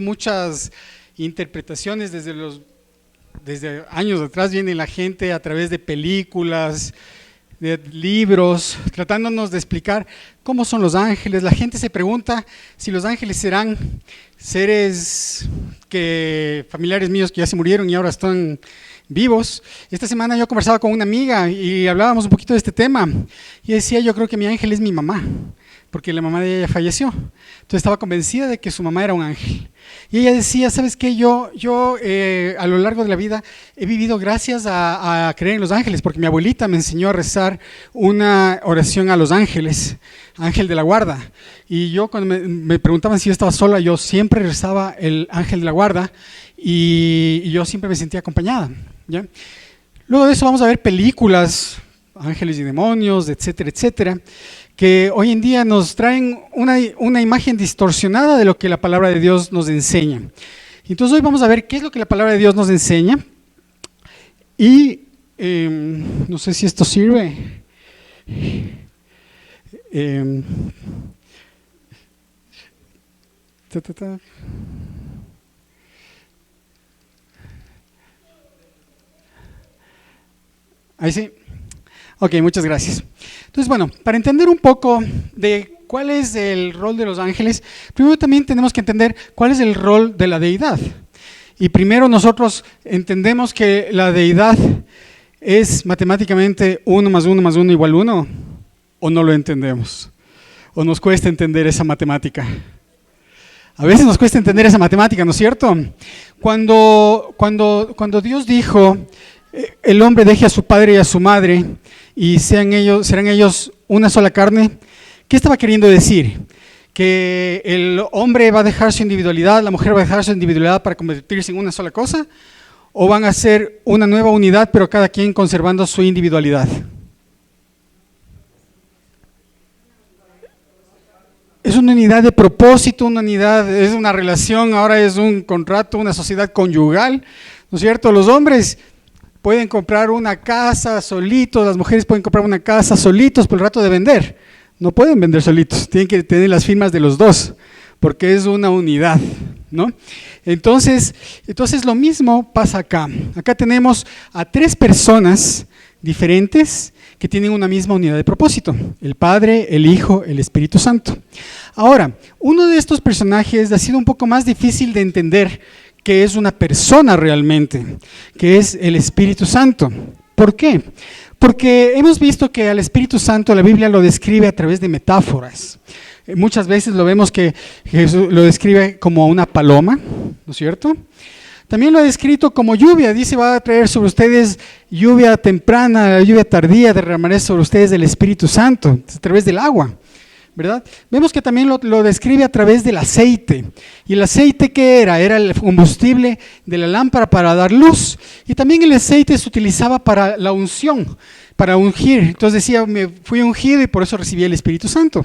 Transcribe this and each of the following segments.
Muchas interpretaciones desde años atrás viene la gente a través de películas, de libros, tratándonos de explicar cómo son los ángeles. La gente se pregunta si los ángeles serán seres familiares míos que ya se murieron y ahora están vivos. Esta semana yo conversaba con una amiga y hablábamos un poquito de este tema y decía, yo creo que mi ángel es mi mamá, porque la mamá de ella falleció. Entonces estaba convencida de que su mamá era un ángel. Y ella decía, ¿sabes qué? Yo a lo largo de la vida he vivido gracias a creer en los ángeles, porque mi abuelita me enseñó a rezar una oración a los ángeles, ángel de la guarda. Y yo cuando me preguntaban si yo estaba sola, yo siempre rezaba el ángel de la guarda y yo siempre me sentía acompañada, ¿ya? Luego de eso vamos a ver películas, ángeles y demonios, etcétera, etcétera, que hoy en día nos traen una imagen distorsionada de lo que la palabra de Dios nos enseña. Entonces hoy vamos a ver qué es lo que la palabra de Dios nos enseña y no sé si esto sirve. Ahí sí. Ok, muchas gracias. Entonces, bueno, para entender un poco de cuál es el rol de los ángeles, primero también tenemos que entender cuál es el rol de la deidad. Y primero nosotros entendemos que la deidad es matemáticamente 1 más 1 más 1 igual 1, o no lo entendemos, o nos cuesta entender esa matemática. A veces nos cuesta entender esa matemática, ¿no es cierto? Cuando Dios dijo, el hombre deje a su padre y a su madre y serán ellos una sola carne, ¿qué estaba queriendo decir? ¿Que el hombre va a dejar su individualidad, la mujer va a dejar su individualidad para convertirse en una sola cosa? ¿O van a ser una nueva unidad, pero cada quien conservando su individualidad? Es una unidad de propósito, una unidad, es una relación, ahora es un contrato, una sociedad conyugal, ¿no es cierto? Los hombres pueden comprar una casa solitos, las mujeres pueden comprar una casa solitos por el rato de vender. No pueden vender solitos, tienen que tener las firmas de los dos, porque es una unidad, ¿no? Entonces lo mismo pasa acá. Acá tenemos a 3 personas diferentes que tienen una misma unidad de propósito: el Padre, el Hijo, el Espíritu Santo. Ahora, uno de estos personajes ha sido un poco más difícil de entender, que es una persona realmente, que es el Espíritu Santo. ¿Por qué? Porque hemos visto que al Espíritu Santo la Biblia lo describe a través de metáforas. Muchas veces lo vemos que Jesús lo describe como una paloma, ¿no es cierto? También lo ha descrito como lluvia, dice, va a traer sobre ustedes lluvia temprana, lluvia tardía, derramaré sobre ustedes del Espíritu Santo, a través del agua, ¿verdad? Vemos que también lo describe a través del aceite. ¿Y el aceite qué era? Era el combustible de la lámpara para dar luz. Y también el aceite se utilizaba para la unción, para ungir. Entonces decía, me fui ungido y por eso recibí el Espíritu Santo,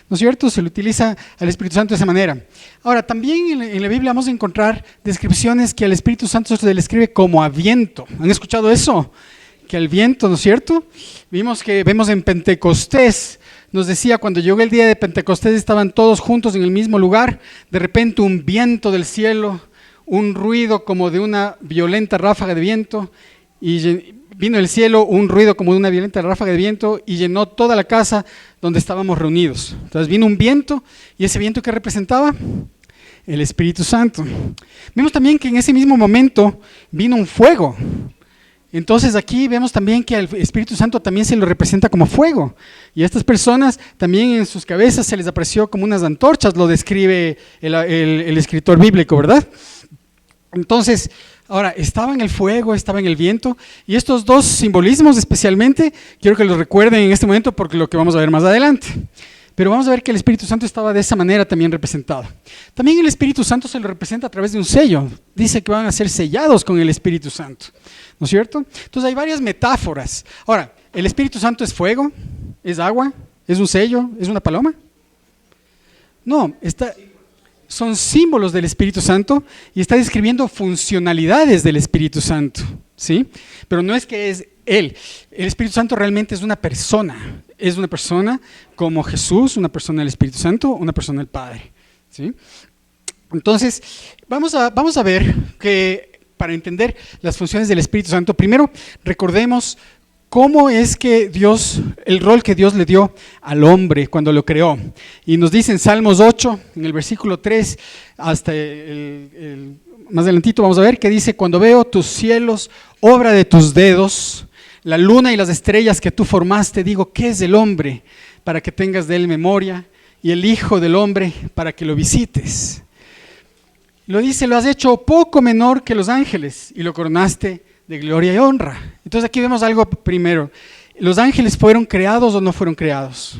¿no es cierto? Se le utiliza al Espíritu Santo de esa manera. Ahora, también en la Biblia vamos a encontrar descripciones que al Espíritu Santo se le describe como a viento. ¿Han escuchado eso? Que al viento, ¿no es cierto? Vemos en Pentecostés, nos decía, cuando llegó el día de Pentecostés estaban todos juntos en el mismo lugar, de repente un viento del cielo, un ruido como de una violenta ráfaga de viento, y vino del cielo un ruido como de una violenta ráfaga de viento y llenó toda la casa donde estábamos reunidos. Entonces vino un viento, y ese viento ¿qué representaba? El Espíritu Santo. Vemos también que en ese mismo momento vino un fuego. Entonces aquí vemos también que al Espíritu Santo también se lo representa como fuego, y a estas personas también en sus cabezas se les apareció como unas antorchas, lo describe el escritor bíblico, ¿verdad? Entonces, ahora, estaba en el fuego, estaba en el viento, y estos 2 simbolismos especialmente, quiero que los recuerden en este momento porque lo que vamos a ver más adelante. Pero vamos a ver que el Espíritu Santo estaba de esa manera también representado. También el Espíritu Santo se lo representa a través de un sello. Dice que van a ser sellados con el Espíritu Santo, ¿no es cierto? Entonces hay varias metáforas. Ahora, ¿el Espíritu Santo es fuego? ¿Es agua? ¿Es un sello? ¿Es una paloma? No, son símbolos del Espíritu Santo y está describiendo funcionalidades del Espíritu Santo, ¿sí? Pero no es que es Él. El Espíritu Santo realmente es una persona como Jesús, una persona del Espíritu Santo, una persona del Padre, ¿sí? Entonces, vamos a ver que para entender las funciones del Espíritu Santo, primero recordemos cómo es que Dios, el rol que Dios le dio al hombre cuando lo creó. Y nos dice en Salmos 8, en el versículo 3, hasta más adelantito vamos a ver que dice: cuando veo tus cielos, obra de tus dedos, la luna y las estrellas que tú formaste, digo, ¿qué es el hombre para que tengas de él memoria? Y el hijo del hombre para que lo visites. Lo dice: lo has hecho poco menor que los ángeles y lo coronaste de gloria y honra. Entonces aquí vemos algo primero. ¿Los ángeles fueron creados o no fueron creados?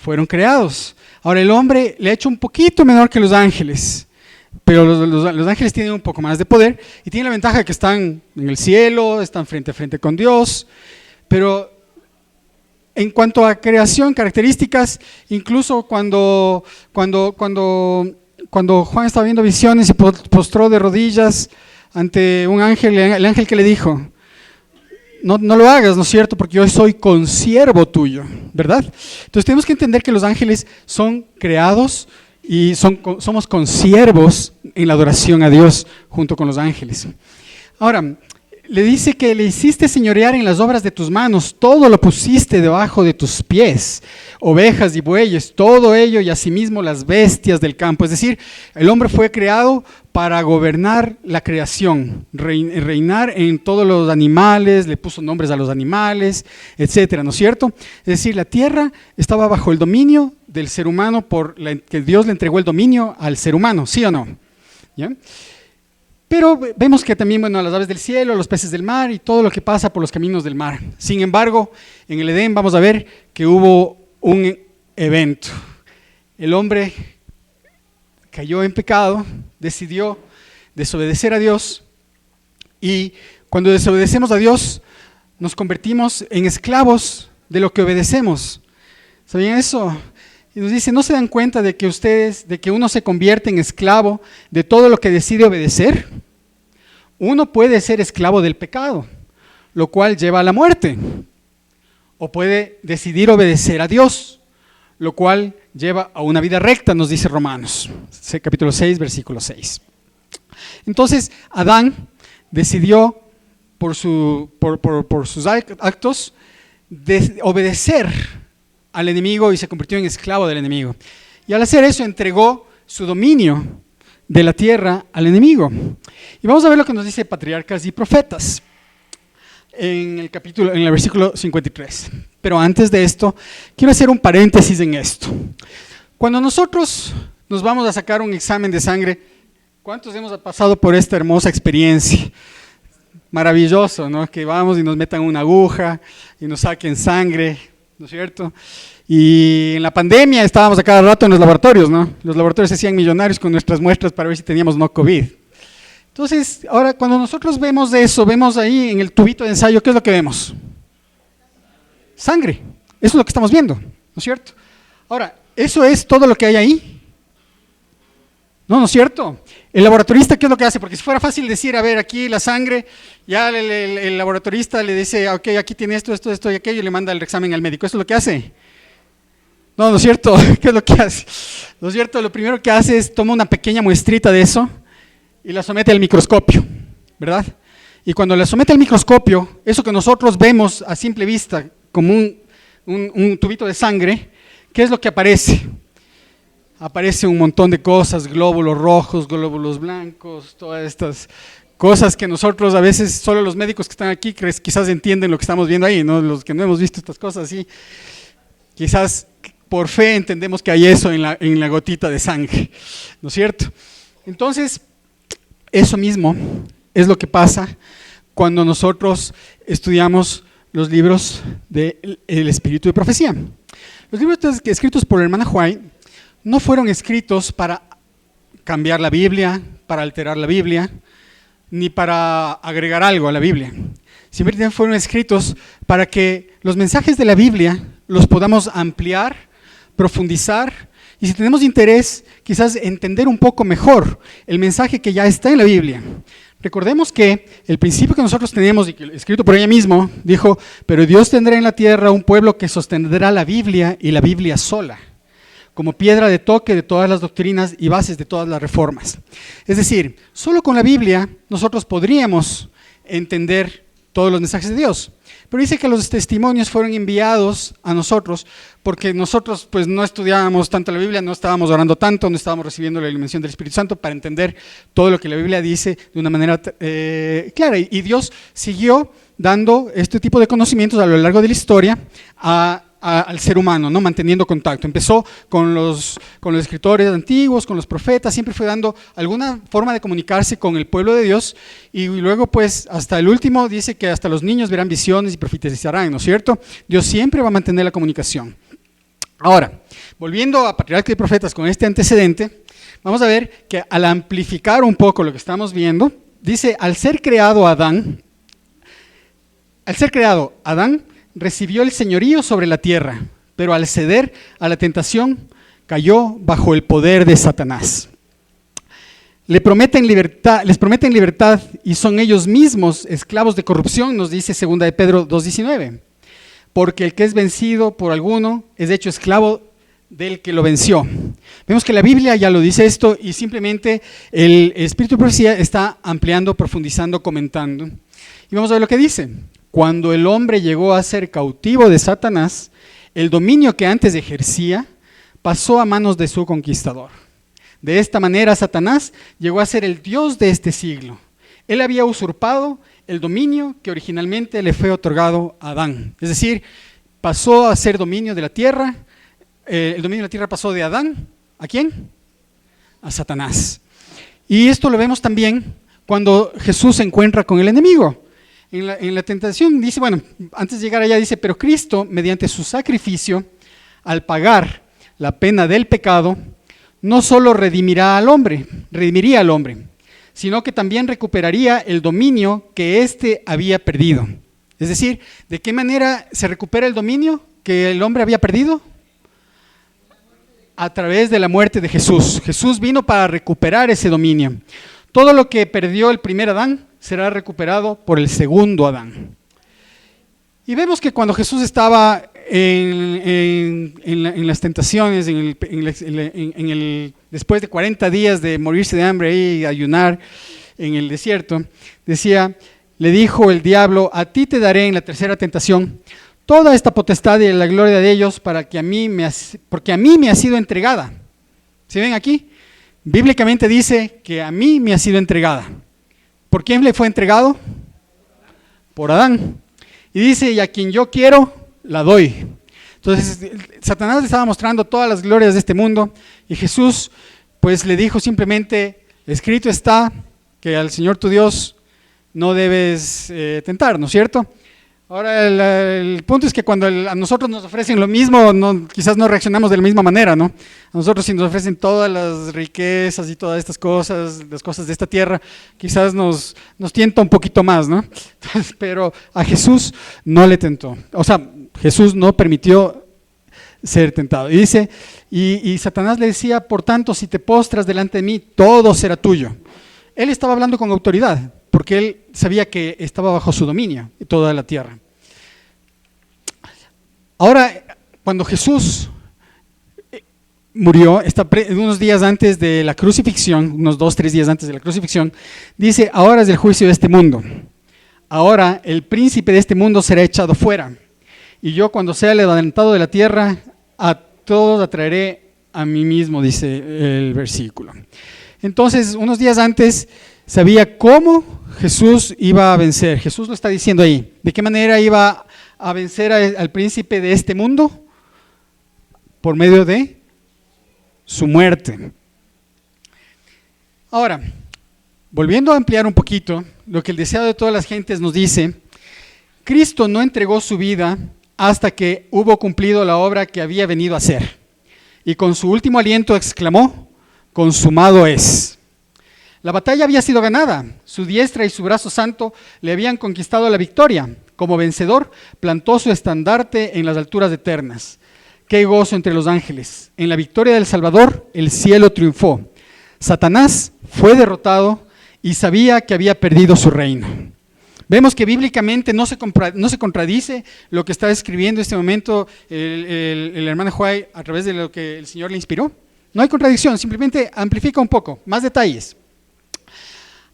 Fueron creados. Ahora, el hombre le ha hecho un poquito menor que los ángeles, pero los ángeles tienen un poco más de poder y tienen la ventaja de que están en el cielo, están frente a frente con Dios. Pero en cuanto a creación, características, incluso cuando Juan estaba viendo visiones y postró de rodillas ante un ángel, el ángel que le dijo: no lo hagas, ¿no es cierto? Porque yo soy consiervo tuyo, ¿verdad? Entonces tenemos que entender que los ángeles son creados y somos consiervos en la adoración a Dios junto con los ángeles. Ahora, le dice que le hiciste señorear en las obras de tus manos, todo lo pusiste debajo de tus pies, ovejas y bueyes, todo ello, y asimismo las bestias del campo. Es decir, el hombre fue creado para gobernar la creación, reinar en todos los animales, le puso nombres a los animales, etcétera, ¿no es cierto? Es decir, la tierra estaba bajo el dominio del ser humano, que Dios le entregó el dominio al ser humano, ¿sí o no? ¿Ya? Pero vemos que también, las aves del cielo, los peces del mar y todo lo que pasa por los caminos del mar. Sin embargo, en el Edén vamos a ver que hubo un evento. El hombre cayó en pecado, decidió desobedecer a Dios, y cuando desobedecemos a Dios nos convertimos en esclavos de lo que obedecemos. ¿Sabían eso? Y nos dice: ¿no se dan cuenta de que uno se convierte en esclavo de todo lo que decide obedecer? Uno puede ser esclavo del pecado, lo cual lleva a la muerte, o puede decidir obedecer a Dios, lo cual lleva a una vida recta, nos dice Romanos, capítulo 6, versículo 6. Entonces, Adán decidió por sus actos de obedecer al enemigo y se convirtió en esclavo del enemigo. Y al hacer eso entregó su dominio de la tierra al enemigo. Y vamos a ver lo que nos dice Patriarcas y Profetas en el versículo 53. Pero antes de esto, quiero hacer un paréntesis en esto. Cuando nosotros nos vamos a sacar un examen de sangre, ¿cuántos hemos pasado por esta hermosa experiencia? Maravilloso, ¿no? Que vamos y nos metan una aguja y nos saquen sangre, ¿no es cierto? Y en la pandemia estábamos a cada rato en los laboratorios, ¿no? Los laboratorios se hacían millonarios con nuestras muestras para ver si teníamos no COVID. Entonces, ahora cuando nosotros vemos eso, vemos ahí en el tubito de ensayo, ¿qué es lo que vemos? Sangre. Eso es lo que estamos viendo, ¿no es cierto? Ahora, ¿eso es todo lo que hay ahí? No, ¿no es cierto? El laboratorista, ¿qué es lo que hace? Porque si fuera fácil decir, a ver, aquí la sangre, ya el laboratorista le dice: ok, aquí tiene esto y aquello, y le manda el examen al médico. ¿Eso es lo que hace? No, ¿no es cierto? ¿Qué es lo que hace? ¿No es cierto? Lo primero que hace es toma una pequeña muestrita de eso y la somete al microscopio, ¿verdad? Y cuando la somete al microscopio, eso que nosotros vemos a simple vista como un tubito de sangre, ¿qué es lo que aparece? Aparece un montón de cosas, glóbulos rojos, glóbulos blancos, todas estas cosas que nosotros a veces, solo los médicos que están aquí quizás entienden lo que estamos viendo ahí, ¿no? Los que no hemos visto estas cosas así, quizás por fe entendemos que hay eso en la gotita de sangre, ¿no es cierto? Entonces, eso mismo es lo que pasa cuando nosotros estudiamos los libros del Espíritu de Profecía. Los libros escritos por la hermana White no fueron escritos para cambiar la Biblia, para alterar la Biblia, ni para agregar algo a la Biblia. Simplemente fueron escritos para que los mensajes de la Biblia los podamos ampliar, profundizar, y si tenemos interés, quizás entender un poco mejor el mensaje que ya está en la Biblia. Recordemos que el principio que nosotros tenemos, y que escrito por ella mismo, dijo: pero Dios tendrá en la tierra un pueblo que sostendrá la Biblia y la Biblia sola. como piedra de toque de todas las doctrinas y bases de todas las reformas. Es decir, solo con la Biblia nosotros podríamos entender todos los mensajes de Dios. Pero dice que los testimonios fueron enviados a nosotros porque nosotros pues no estudiábamos tanto la Biblia, no estábamos orando tanto, no estábamos recibiendo la iluminación del Espíritu Santo para entender todo lo que la Biblia dice de una manera clara. Y Dios siguió dando este tipo de conocimientos a lo largo de la historia al ser humano, ¿no? Manteniendo contacto. Empezó con los escritores antiguos, con los profetas, siempre fue dando alguna forma de comunicarse con el pueblo de Dios, y luego pues hasta el último dice que hasta los niños verán visiones y profetizarán, ¿no es cierto? Dios siempre va a mantener la comunicación. Ahora, volviendo a Patriarcas y Profetas con este antecedente, vamos a ver que al amplificar un poco lo que estamos viendo, dice, al ser creado Adán recibió el señorío sobre la tierra, pero al ceder a la tentación, cayó bajo el poder de Satanás. Les prometen libertad y son ellos mismos esclavos de corrupción, nos dice 2 de Pedro 2:19. Porque el que es vencido por alguno es hecho esclavo del que lo venció. Vemos que la Biblia ya lo dice esto y simplemente el Espíritu de Profecía está ampliando, profundizando, comentando. Y vamos a ver lo que dice. Cuando el hombre llegó a ser cautivo de Satanás, el dominio que antes ejercía pasó a manos de su conquistador. De esta manera, Satanás llegó a ser el Dios de este siglo. Él había usurpado el dominio que originalmente le fue otorgado a Adán. Es decir, pasó a ser dominio de la tierra. El dominio de la tierra pasó de Adán, ¿a quién? A Satanás. Y esto lo vemos también cuando Jesús se encuentra con el enemigo. En la tentación dice, bueno, antes de llegar allá dice, pero Cristo, mediante su sacrificio, al pagar la pena del pecado, no solo redimiría al hombre, sino que también recuperaría el dominio que éste había perdido. Es decir, ¿de qué manera se recupera el dominio que el hombre había perdido? A través de la muerte de Jesús. Jesús vino para recuperar ese dominio. Todo lo que perdió el primer Adán será recuperado por el segundo Adán. Y vemos que cuando Jesús estaba en las tentaciones, después de 40 días de morirse de hambre y ayunar en el desierto, le dijo el diablo, a ti te daré en la tercera tentación toda esta potestad y la gloria de ellos porque a mí me ha sido entregada. ¿Sí ven aquí? Bíblicamente dice que a mí me ha sido entregada. ¿Por quién le fue entregado? Por Adán. Y dice, y a quien yo quiero, la doy. Entonces, Satanás le estaba mostrando todas las glorias de este mundo y Jesús pues le dijo simplemente, escrito está que al Señor tu Dios no debes tentar, ¿no es cierto? Ahora el punto es que cuando a nosotros nos ofrecen lo mismo, quizás no reaccionamos de la misma manera, ¿no? A nosotros si nos ofrecen todas las riquezas y todas estas cosas, las cosas de esta tierra, quizás nos tienta un poquito más, ¿no? Entonces, pero a Jesús no le tentó, o sea, Jesús no permitió ser tentado. Y dice, y Satanás le decía, por tanto, si te postras delante de mí, todo será tuyo. Él estaba hablando con autoridad, porque él sabía que estaba bajo su dominio toda la tierra. Ahora, cuando Jesús murió, unos días antes de la crucifixión, unos 2-3 días antes de la crucifixión, dice, ahora es el juicio de este mundo. Ahora el príncipe de este mundo será echado fuera. Y yo cuando sea levantado de la tierra, a todos atraeré a mí mismo, dice el versículo. Entonces, unos días antes, sabía cómo Jesús iba a vencer. Jesús lo está diciendo ahí. ¿De qué manera iba a vencer al príncipe de este mundo? Por medio de su muerte. Ahora, volviendo a ampliar un poquito, lo que el deseado de todas las gentes nos dice, Cristo no entregó su vida hasta que hubo cumplido la obra que había venido a hacer. Y con su último aliento exclamó, consumado es. La batalla había sido ganada, su diestra y su brazo santo le habían conquistado la victoria. Como vencedor, plantó su estandarte en las alturas eternas. ¡Qué gozo entre los ángeles! En la victoria del Salvador, el cielo triunfó. Satanás fue derrotado y sabía que había perdido su reino. Vemos que bíblicamente no se contradice lo que está escribiendo en este momento el hermano Huay a través de lo que el Señor le inspiró. No hay contradicción, simplemente amplifica un poco, más detalles.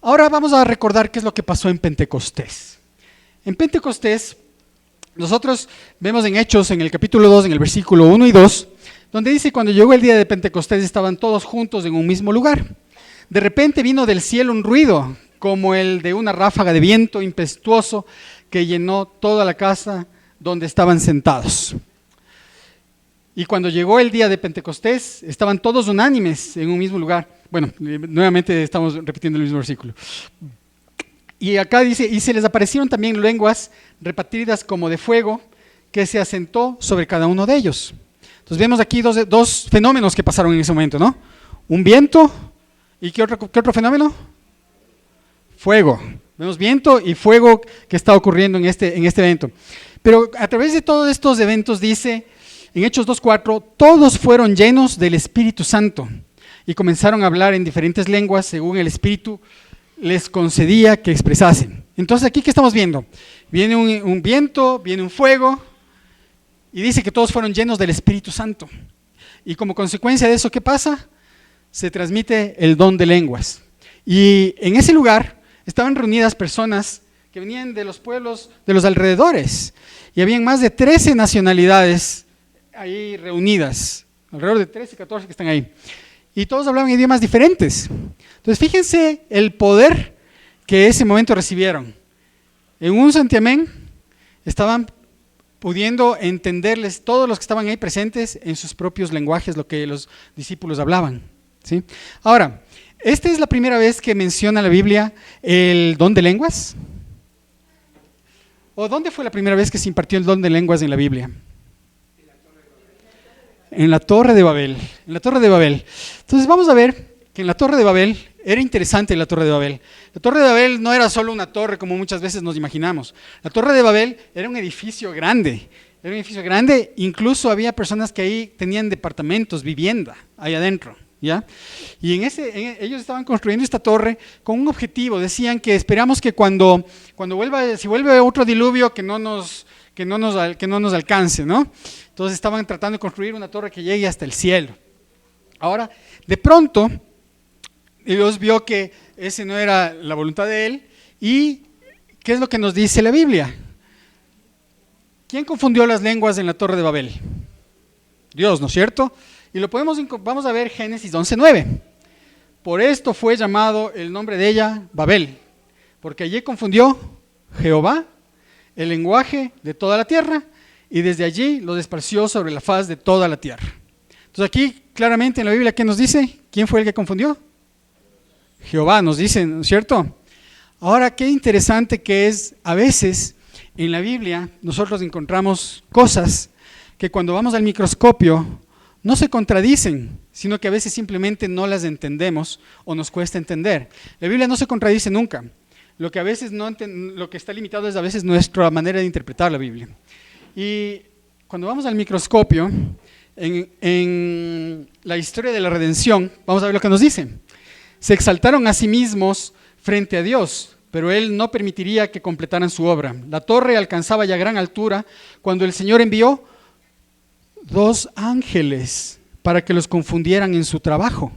Ahora vamos a recordar qué es lo que pasó en Pentecostés. En Pentecostés, nosotros vemos en Hechos, en el capítulo 2, en el versículo 1 y 2, donde dice: cuando llegó el día de Pentecostés estaban todos juntos en un mismo lugar. De repente vino del cielo un ruido, como el de una ráfaga de viento impetuoso que llenó toda la casa donde estaban sentados. Y cuando llegó el día de Pentecostés, estaban todos unánimes en un mismo lugar. Bueno, nuevamente estamos repitiendo el mismo versículo. Y acá dice: y se les aparecieron también lenguas repartidas como de fuego, que se asentó sobre cada uno de ellos. Entonces vemos aquí dos fenómenos que pasaron en ese momento, ¿no? Un viento, ¿y qué otro fenómeno? Fuego. Vemos viento y fuego que está ocurriendo en este evento. Pero a través de todos estos eventos dice, en Hechos 2:4, todos fueron llenos del Espíritu Santo y comenzaron a hablar en diferentes lenguas según el Espíritu les concedía que expresasen. Entonces aquí, ¿qué estamos viendo? Viene un viento, viene un fuego y dice que todos fueron llenos del Espíritu Santo. Y como consecuencia de eso, ¿qué pasa? Se transmite el don de lenguas. Y en ese lugar estaban reunidas personas que venían de los pueblos de los alrededores. Y habían más de 13 nacionalidades ahí reunidas, alrededor de 13, 14 que están ahí. Y todos hablaban idiomas diferentes. Entonces fíjense el poder que ese momento recibieron. En un santiamén estaban pudiendo entenderles todos los que estaban ahí presentes en sus propios lenguajes lo que los discípulos hablaban, ¿sí? Ahora, esta es la primera vez que menciona la Biblia el don de lenguas. ¿O dónde fue la primera vez que se impartió el don de lenguas en la Biblia? En la Torre de Babel. En la Torre de Babel. Entonces vamos a ver que en la Torre de Babel, era interesante la Torre de Babel. La Torre de Babel no era solo una torre como muchas veces nos imaginamos. La Torre de Babel era un edificio grande. Era un edificio grande, incluso había personas que ahí tenían departamentos, vivienda, ahí adentro, ¿ya? Y ellos estaban construyendo esta torre con un objetivo. Decían que esperamos que cuando vuelva, si vuelve otro diluvio, que no nos alcance, ¿no? Entonces estaban tratando de construir una torre que llegue hasta el cielo. Ahora, de pronto, Dios vio que ese no era la voluntad de Él. ¿Y qué es lo que nos dice la Biblia? ¿Quién confundió las lenguas en la Torre de Babel? Dios, ¿no es cierto? Y vamos a ver Génesis 11:9. Por esto fue llamado el nombre de ella Babel, porque allí confundió Jehová el lenguaje de toda la tierra, y desde allí lo esparció sobre la faz de toda la tierra. Entonces aquí claramente en la Biblia, ¿qué nos dice? ¿Quién fue el que confundió? Jehová, nos dice, ¿no es cierto? Ahora, qué interesante que es, a veces en la Biblia nosotros encontramos cosas que cuando vamos al microscopio no se contradicen, sino que a veces simplemente no las entendemos o nos cuesta entender. La Biblia no se contradice nunca. Lo que a veces lo que está limitado es a veces nuestra manera de interpretar la Biblia. Y cuando vamos al microscopio, en la historia de la redención, vamos a ver lo que nos dice. Se exaltaron a sí mismos frente a Dios, pero Él no permitiría que completaran su obra. La torre alcanzaba ya gran altura cuando el Señor envió 2 ángeles para que los confundieran en su trabajo.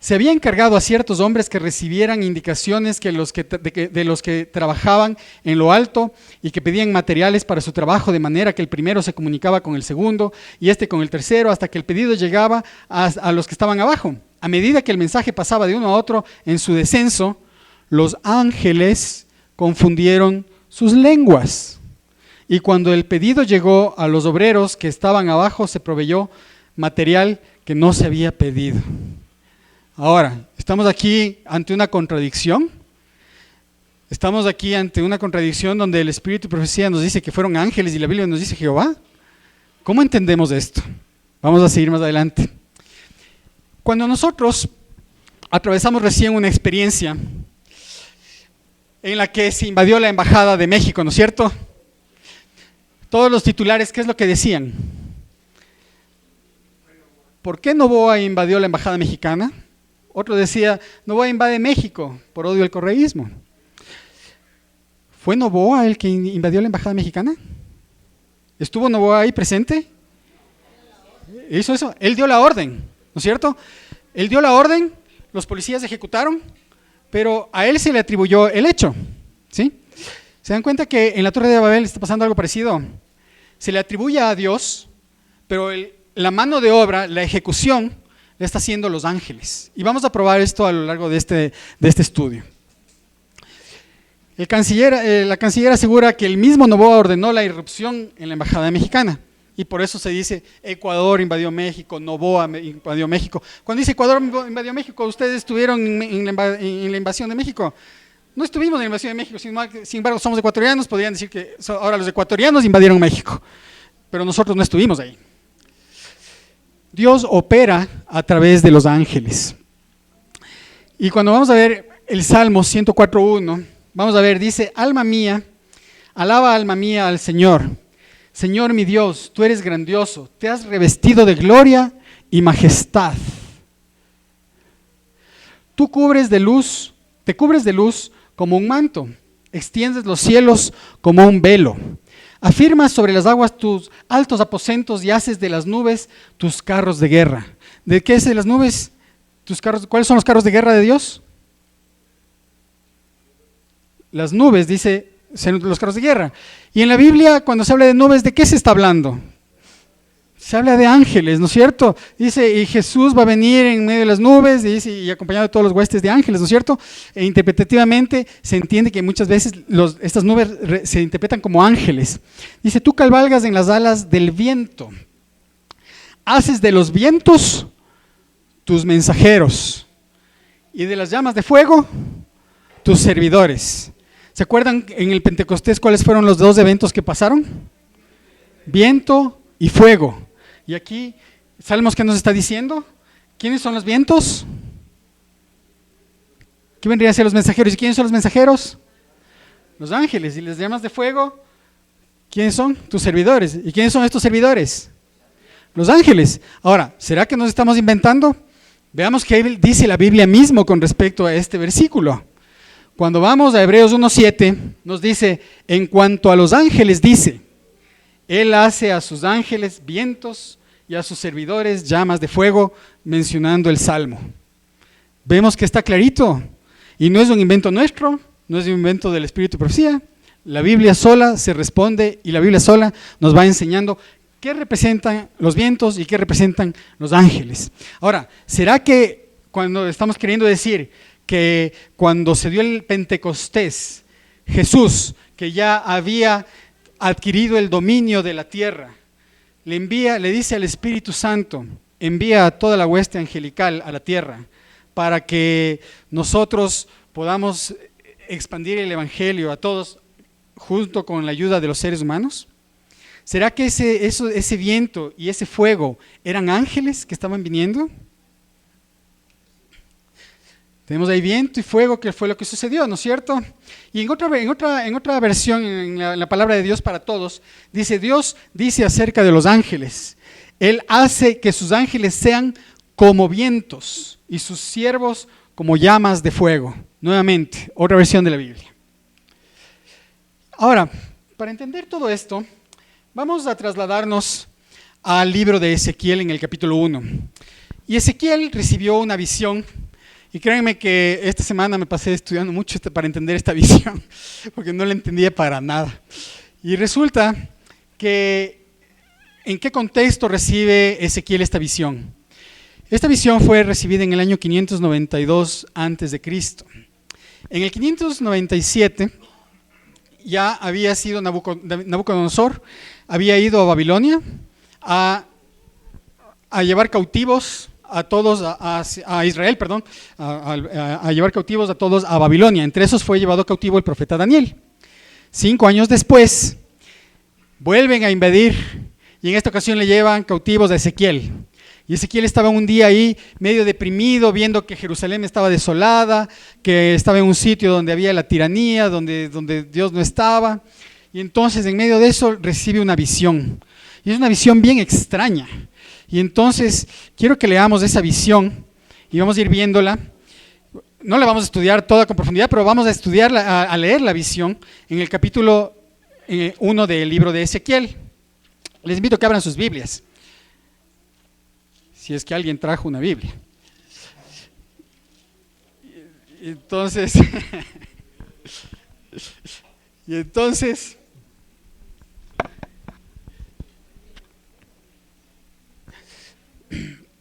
Se había encargado a ciertos hombres que recibieran indicaciones de los que trabajaban en lo alto y que pedían materiales para su trabajo, de manera que el primero se comunicaba con el segundo y este con el tercero, hasta que el pedido llegaba a los que estaban abajo. A medida que el mensaje pasaba de uno a otro en su descenso, los ángeles confundieron sus lenguas. Y cuando el pedido llegó a los obreros que estaban abajo, se proveyó material que no se había pedido. Ahora, ¿estamos aquí ante una contradicción? ¿Estamos aquí ante una contradicción donde el Espíritu de Profecía nos dice que fueron ángeles y la Biblia nos dice Jehová? ¿Cómo entendemos esto? Vamos a seguir más adelante. Cuando nosotros atravesamos recién una experiencia en la que se invadió la Embajada de México, ¿no es cierto? Todos los titulares, ¿qué es lo que decían? ¿Por qué Noboa invadió la Embajada mexicana? Otro decía, Noboa invade México por odio al correísmo. ¿Fue Noboa el que invadió la embajada mexicana? ¿Estuvo Noboa ahí presente? ¿Hizo eso? Él dio la orden, ¿no es cierto? Él dio la orden, los policías ejecutaron, pero a él se le atribuyó el hecho, ¿sí? ¿Se dan cuenta que en la Torre de Babel está pasando algo parecido? Se le atribuye a Dios, pero la mano de obra, la ejecución, la está haciendo los ángeles. Y vamos a probar esto a lo largo de este estudio. La canciller asegura que el mismo Noboa ordenó la irrupción en la embajada mexicana. Y por eso se dice Ecuador invadió México, Noboa invadió México. Cuando dice Ecuador invadió México, ¿ustedes estuvieron en la invasión de México? No estuvimos en la invasión de México, sin embargo somos ecuatorianos, podrían decir que ahora los ecuatorianos invadieron México, pero nosotros no estuvimos ahí. Dios opera a través de los ángeles. Y cuando vamos a ver el Salmo 104.1, vamos a ver, dice, alma mía, alaba alma mía al Señor. Señor mi Dios, tú eres grandioso, te has revestido de gloria y majestad. Te cubres de luz como un manto, extiendes los cielos como un velo. Afirmas sobre las aguas tus altos aposentos y haces de las nubes tus carros de guerra. ¿De qué es de las nubes? Tus carros, ¿cuáles son los carros de guerra de Dios? Las nubes, dice, los carros de guerra. Y en la Biblia, cuando se habla de nubes, ¿de qué se está hablando? Se habla de ángeles, ¿no es cierto? Dice, y Jesús va a venir en medio de las nubes, y acompañado de todos los huestes de ángeles, ¿no es cierto? E interpretativamente se entiende que muchas veces estas nubes se interpretan como ángeles. Dice, tú cabalgas en las alas del viento, haces de los vientos tus mensajeros, y de las llamas de fuego tus servidores. ¿Se acuerdan en el Pentecostés cuáles fueron los dos eventos que pasaron? Viento y fuego. Y aquí, Salmos, ¿qué nos está diciendo? ¿Quiénes son los vientos? ¿Qué vendrían a ser los mensajeros? ¿Y quiénes son los mensajeros? Los ángeles. ¿Y las llamas de fuego? ¿Quiénes son? Tus servidores. ¿Y quiénes son estos servidores? Los ángeles. Ahora, ¿será que nos estamos inventando? Veamos qué dice la Biblia mismo con respecto a este versículo. Cuando vamos a Hebreos 1.7, nos dice, en cuanto a los ángeles dice, Él hace a sus ángeles vientos y a sus servidores llamas de fuego, mencionando el Salmo. Vemos que está clarito, y no es un invento nuestro, no es un invento del Espíritu de Profecía. La Biblia sola se responde y la Biblia sola nos va enseñando qué representan los vientos y qué representan los ángeles. Ahora, ¿será que cuando estamos queriendo decir que cuando se dio el Pentecostés, Jesús, que ya había adquirido el dominio de la tierra, le dice al Espíritu Santo, envía a toda la hueste angelical a la tierra para que nosotros podamos expandir el evangelio a todos junto con la ayuda de los seres humanos? ¿Será que ese viento y ese fuego eran ángeles que estaban viniendo? Tenemos ahí viento y fuego, que fue lo que sucedió, ¿no es cierto? Y en otra versión, en la palabra de Dios para todos, dice, Dios dice acerca de los ángeles, Él hace que sus ángeles sean como vientos y sus siervos como llamas de fuego. Nuevamente, otra versión de la Biblia. Ahora, para entender todo esto, vamos a trasladarnos al libro de Ezequiel en el capítulo 1. Y Ezequiel recibió una visión. Y créanme que esta semana me pasé estudiando mucho para entender esta visión, porque no la entendía para nada. Y resulta que, ¿en qué contexto recibe Ezequiel esta visión? Esta visión fue recibida en el año 592 a.C. En el 597 ya había sido Nabucodonosor, había ido a Babilonia a llevar cautivos a todos, a Israel, perdón, a llevar cautivos a todos a Babilonia. Entre esos fue llevado cautivo el profeta Daniel. 5 años después, vuelven a invadir y en esta ocasión le llevan cautivos a Ezequiel. Y Ezequiel estaba un día ahí medio deprimido, viendo que Jerusalén estaba desolada, que estaba en un sitio donde había la tiranía, donde Dios no estaba. Y entonces en medio de eso recibe una visión. Y es una visión bien extraña. Y entonces quiero que leamos esa visión y vamos a ir viéndola. no la vamos a estudiar toda con profundidad, pero vamos a estudiar, a leer la visión en el capítulo 1 del libro de Ezequiel. Les invito a que abran sus Biblias, si es que alguien trajo una Biblia. Entonces,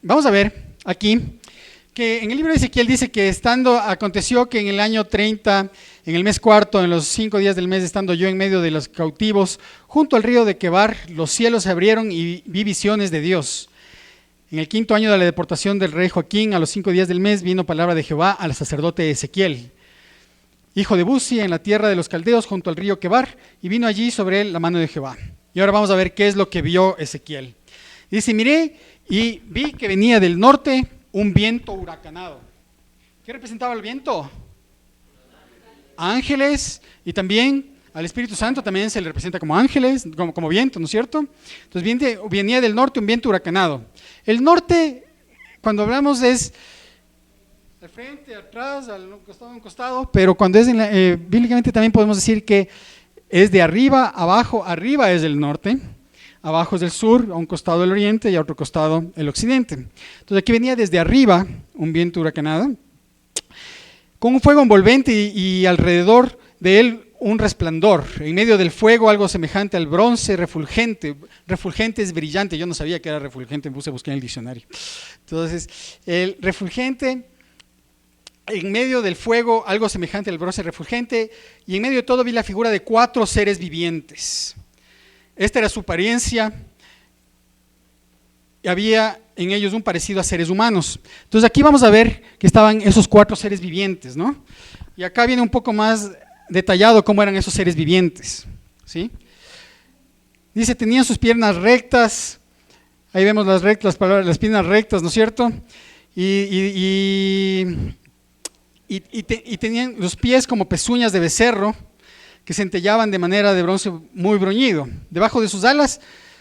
vamos a ver aquí que en el libro de Ezequiel dice que aconteció que en el año 30, en el mes cuarto, en los 5 días del mes, estando yo en medio de los cautivos, junto al río de Quebar, los cielos se abrieron y vi visiones de Dios. En el 5.º año de la deportación del rey Joaquín, a los 5 días del mes, vino palabra de Jehová al sacerdote Ezequiel, hijo de Buzi, en la tierra de los caldeos, junto al río Quebar, y vino allí sobre él la mano de Jehová. Y ahora vamos a ver qué es lo que vio Ezequiel. Dice, miré y vi que venía del norte un viento huracanado. ¿Qué representaba el viento? Ángeles, y también al Espíritu Santo también se le representa como ángeles, como viento, ¿no es cierto? Entonces venía del norte un viento huracanado. El norte, cuando hablamos, es al frente, atrás, al costado, a un costado, pero cuando es bíblicamente también podemos decir que es de arriba, abajo. Arriba es el norte, abajo es el sur, a un costado el oriente y a otro costado el occidente. Entonces aquí venía desde arriba un viento huracanado, con un fuego envolvente y alrededor de él un resplandor. En medio del fuego algo semejante al bronce refulgente. Refulgente es brillante, yo no sabía que era refulgente, me puse a buscar en el diccionario. Entonces, el refulgente, en medio del fuego algo semejante al bronce refulgente, y en medio de todo vi la figura de 4 seres vivientes. Esta era su apariencia, y había en ellos un parecido a seres humanos. Entonces aquí vamos a ver que estaban esos 4 seres vivientes, ¿no? Y acá viene un poco más detallado cómo eran esos seres vivientes, ¿sí? Dice, tenían sus piernas rectas, ahí vemos las piernas rectas, ¿no es cierto? Y tenían los pies como pezuñas de becerro, que centellaban de manera de bronce muy bruñido. Debajo de sus alas,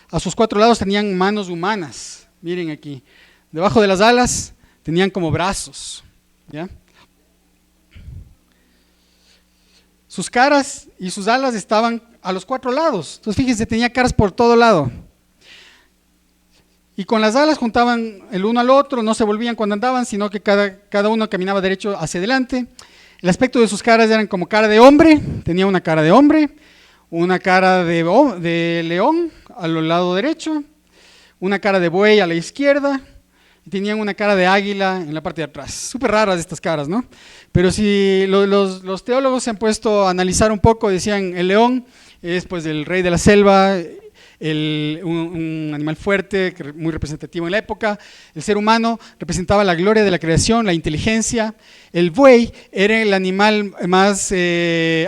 a sus 4 lados tenían manos humanas. Miren aquí, debajo de las alas tenían como brazos, ¿ya? Sus caras y sus alas estaban a los 4 lados. Entonces fíjense, tenía caras por todo lado. Y con las alas juntaban el uno al otro, no se volvían cuando andaban, sino que cada uno caminaba derecho hacia adelante. El aspecto de sus caras eran como cara de hombre, tenía una cara de hombre, una cara de león al lado derecho, una cara de buey a la izquierda, y tenían una cara de águila en la parte de atrás. Súper raras estas caras, ¿no? Pero si los teólogos se han puesto a analizar un poco, decían el león es pues el rey de la selva, un animal fuerte, muy representativo en la época. El ser humano representaba la gloria de la creación, la inteligencia. El buey era el animal más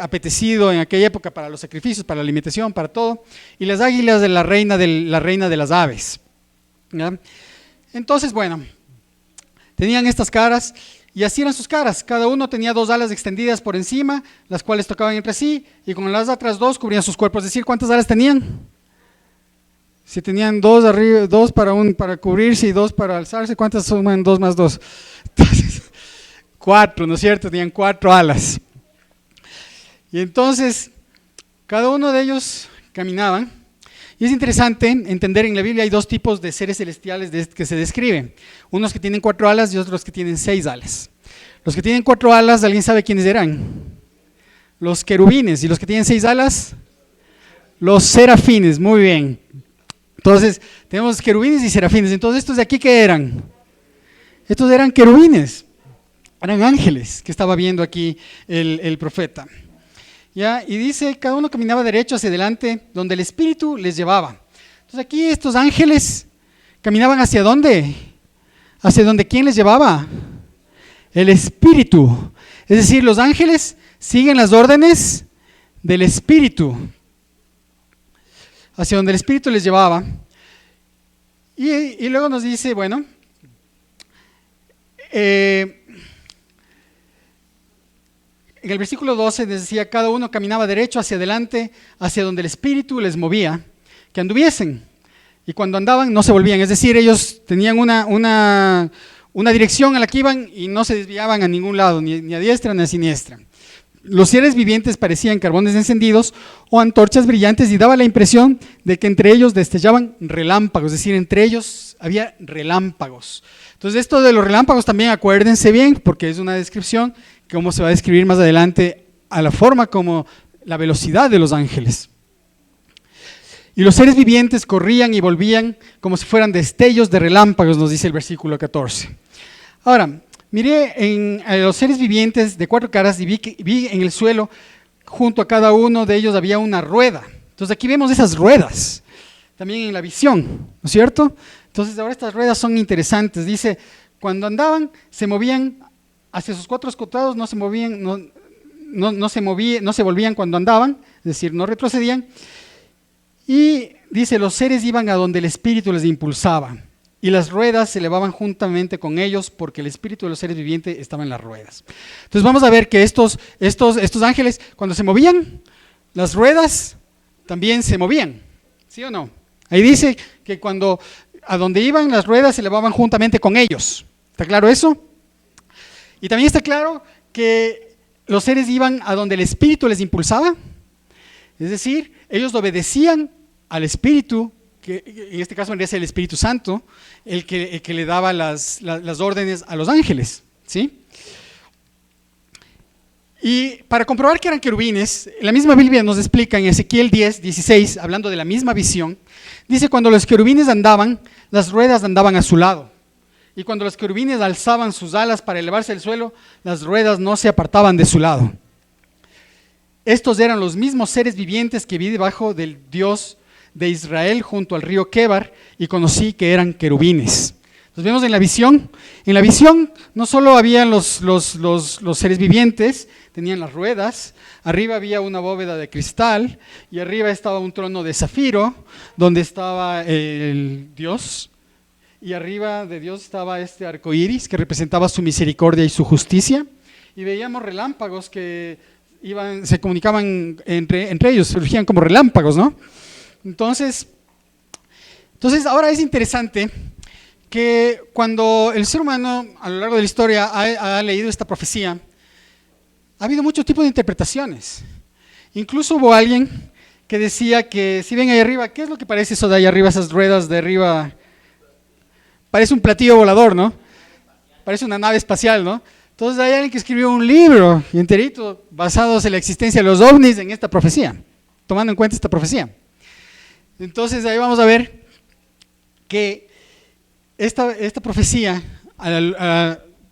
apetecido en aquella época para los sacrificios, para la alimentación, para todo. Y las águilas de la reina de las aves, ¿ya? Entonces, bueno, tenían estas caras y así eran sus caras. Cada uno tenía 2 alas extendidas por encima, las cuales tocaban entre sí, y con las otras 2 cubrían sus cuerpos. Es decir, ¿cuántas alas tenían? Si tenían 2 arriba, 2 para cubrirse y 2 para alzarse, ¿cuántas suman 2 más 2? Entonces, 4, ¿no es cierto? Tenían 4 alas. Y entonces, cada uno de ellos caminaban. Y es interesante entender, en la Biblia hay 2 tipos de seres celestiales que se describen. Unos que tienen 4 alas y otros que tienen 6 alas. Los que tienen 4 alas, ¿alguien sabe quiénes eran? Los querubines. ¿Y los que tienen 6 alas? Los serafines. Muy bien. Entonces, tenemos querubines y serafines. Entonces, ¿estos de aquí qué eran? Estos eran querubines. Eran ángeles que estaba viendo aquí el profeta. ¿Ya? Y dice, cada uno caminaba derecho hacia adelante, donde el Espíritu les llevaba. Entonces aquí estos ángeles caminaban ¿hacia dónde? ¿Hacia donde quién les llevaba? El Espíritu. Es decir, los ángeles siguen las órdenes del Espíritu, hacia donde el Espíritu les llevaba. Y luego nos dice, bueno, en el versículo 12 decía, cada uno caminaba derecho hacia adelante, hacia donde el Espíritu les movía, que anduviesen. Y cuando andaban no se volvían, es decir, ellos tenían una una dirección a la que iban y no se desviaban a ningún lado, ni a diestra ni a siniestra. Los seres vivientes parecían carbones encendidos o antorchas brillantes y daba la impresión de que entre ellos destellaban relámpagos, es decir, entre ellos había relámpagos. Entonces esto de los relámpagos también acuérdense bien, porque es una descripción que cómo se va a describir más adelante a la forma como la velocidad de los ángeles. Y los seres vivientes corrían y volvían como si fueran destellos de relámpagos, nos dice el versículo 14. Ahora, miré en los seres vivientes de 4 caras y vi en el suelo, junto a cada uno de ellos había una rueda. Entonces aquí vemos esas ruedas, también en la visión, ¿no es cierto? Entonces ahora estas ruedas son interesantes. Dice, cuando andaban, se movían hacia sus 4 costados, no se movían, no se volvían cuando andaban, es decir, no retrocedían. Y dice, los seres iban a donde el Espíritu les impulsaba. Y las ruedas se elevaban juntamente con ellos porque el espíritu de los seres vivientes estaba en las ruedas. Entonces vamos a ver que estos ángeles, cuando se movían, las ruedas también se movían, ¿sí o no? Ahí dice que cuando a donde iban las ruedas se elevaban juntamente con ellos. ¿Está claro eso? Y también está claro que los seres iban a donde el espíritu les impulsaba. Es decir, ellos obedecían al espíritu, que en este caso vendría a ser el Espíritu Santo, el que le daba las órdenes a los ángeles, ¿sí? Y para comprobar que eran querubines, la misma Biblia nos explica en Ezequiel 10:16, hablando de la misma visión, dice, cuando los querubines andaban, las ruedas andaban a su lado. Y cuando los querubines alzaban sus alas para elevarse al suelo, las ruedas no se apartaban de su lado. Estos eran los mismos seres vivientes que vi debajo del Dios de Israel junto al río Quebar y conocí que eran querubines. Los vemos en la visión. En la visión no solo habían los seres vivientes, tenían las ruedas, arriba había una bóveda de cristal y arriba estaba un trono de zafiro donde estaba el Dios, y arriba de Dios estaba este arco iris que representaba su misericordia y su justicia, y veíamos relámpagos que se comunicaban entre ellos, surgían como relámpagos, ¿no? Entonces ahora es interesante que cuando el ser humano a lo largo de la historia ha leído esta profecía, ha habido muchos tipos de interpretaciones. Incluso hubo alguien que decía que si ven ahí arriba, ¿qué es lo que parece eso de ahí arriba, esas ruedas de arriba? Parece un platillo volador, ¿no? Parece una nave espacial, ¿no? Entonces hay alguien que escribió un libro enterito basado en la existencia de los ovnis en esta profecía, tomando en cuenta esta profecía. Entonces ahí vamos a ver que esta profecía,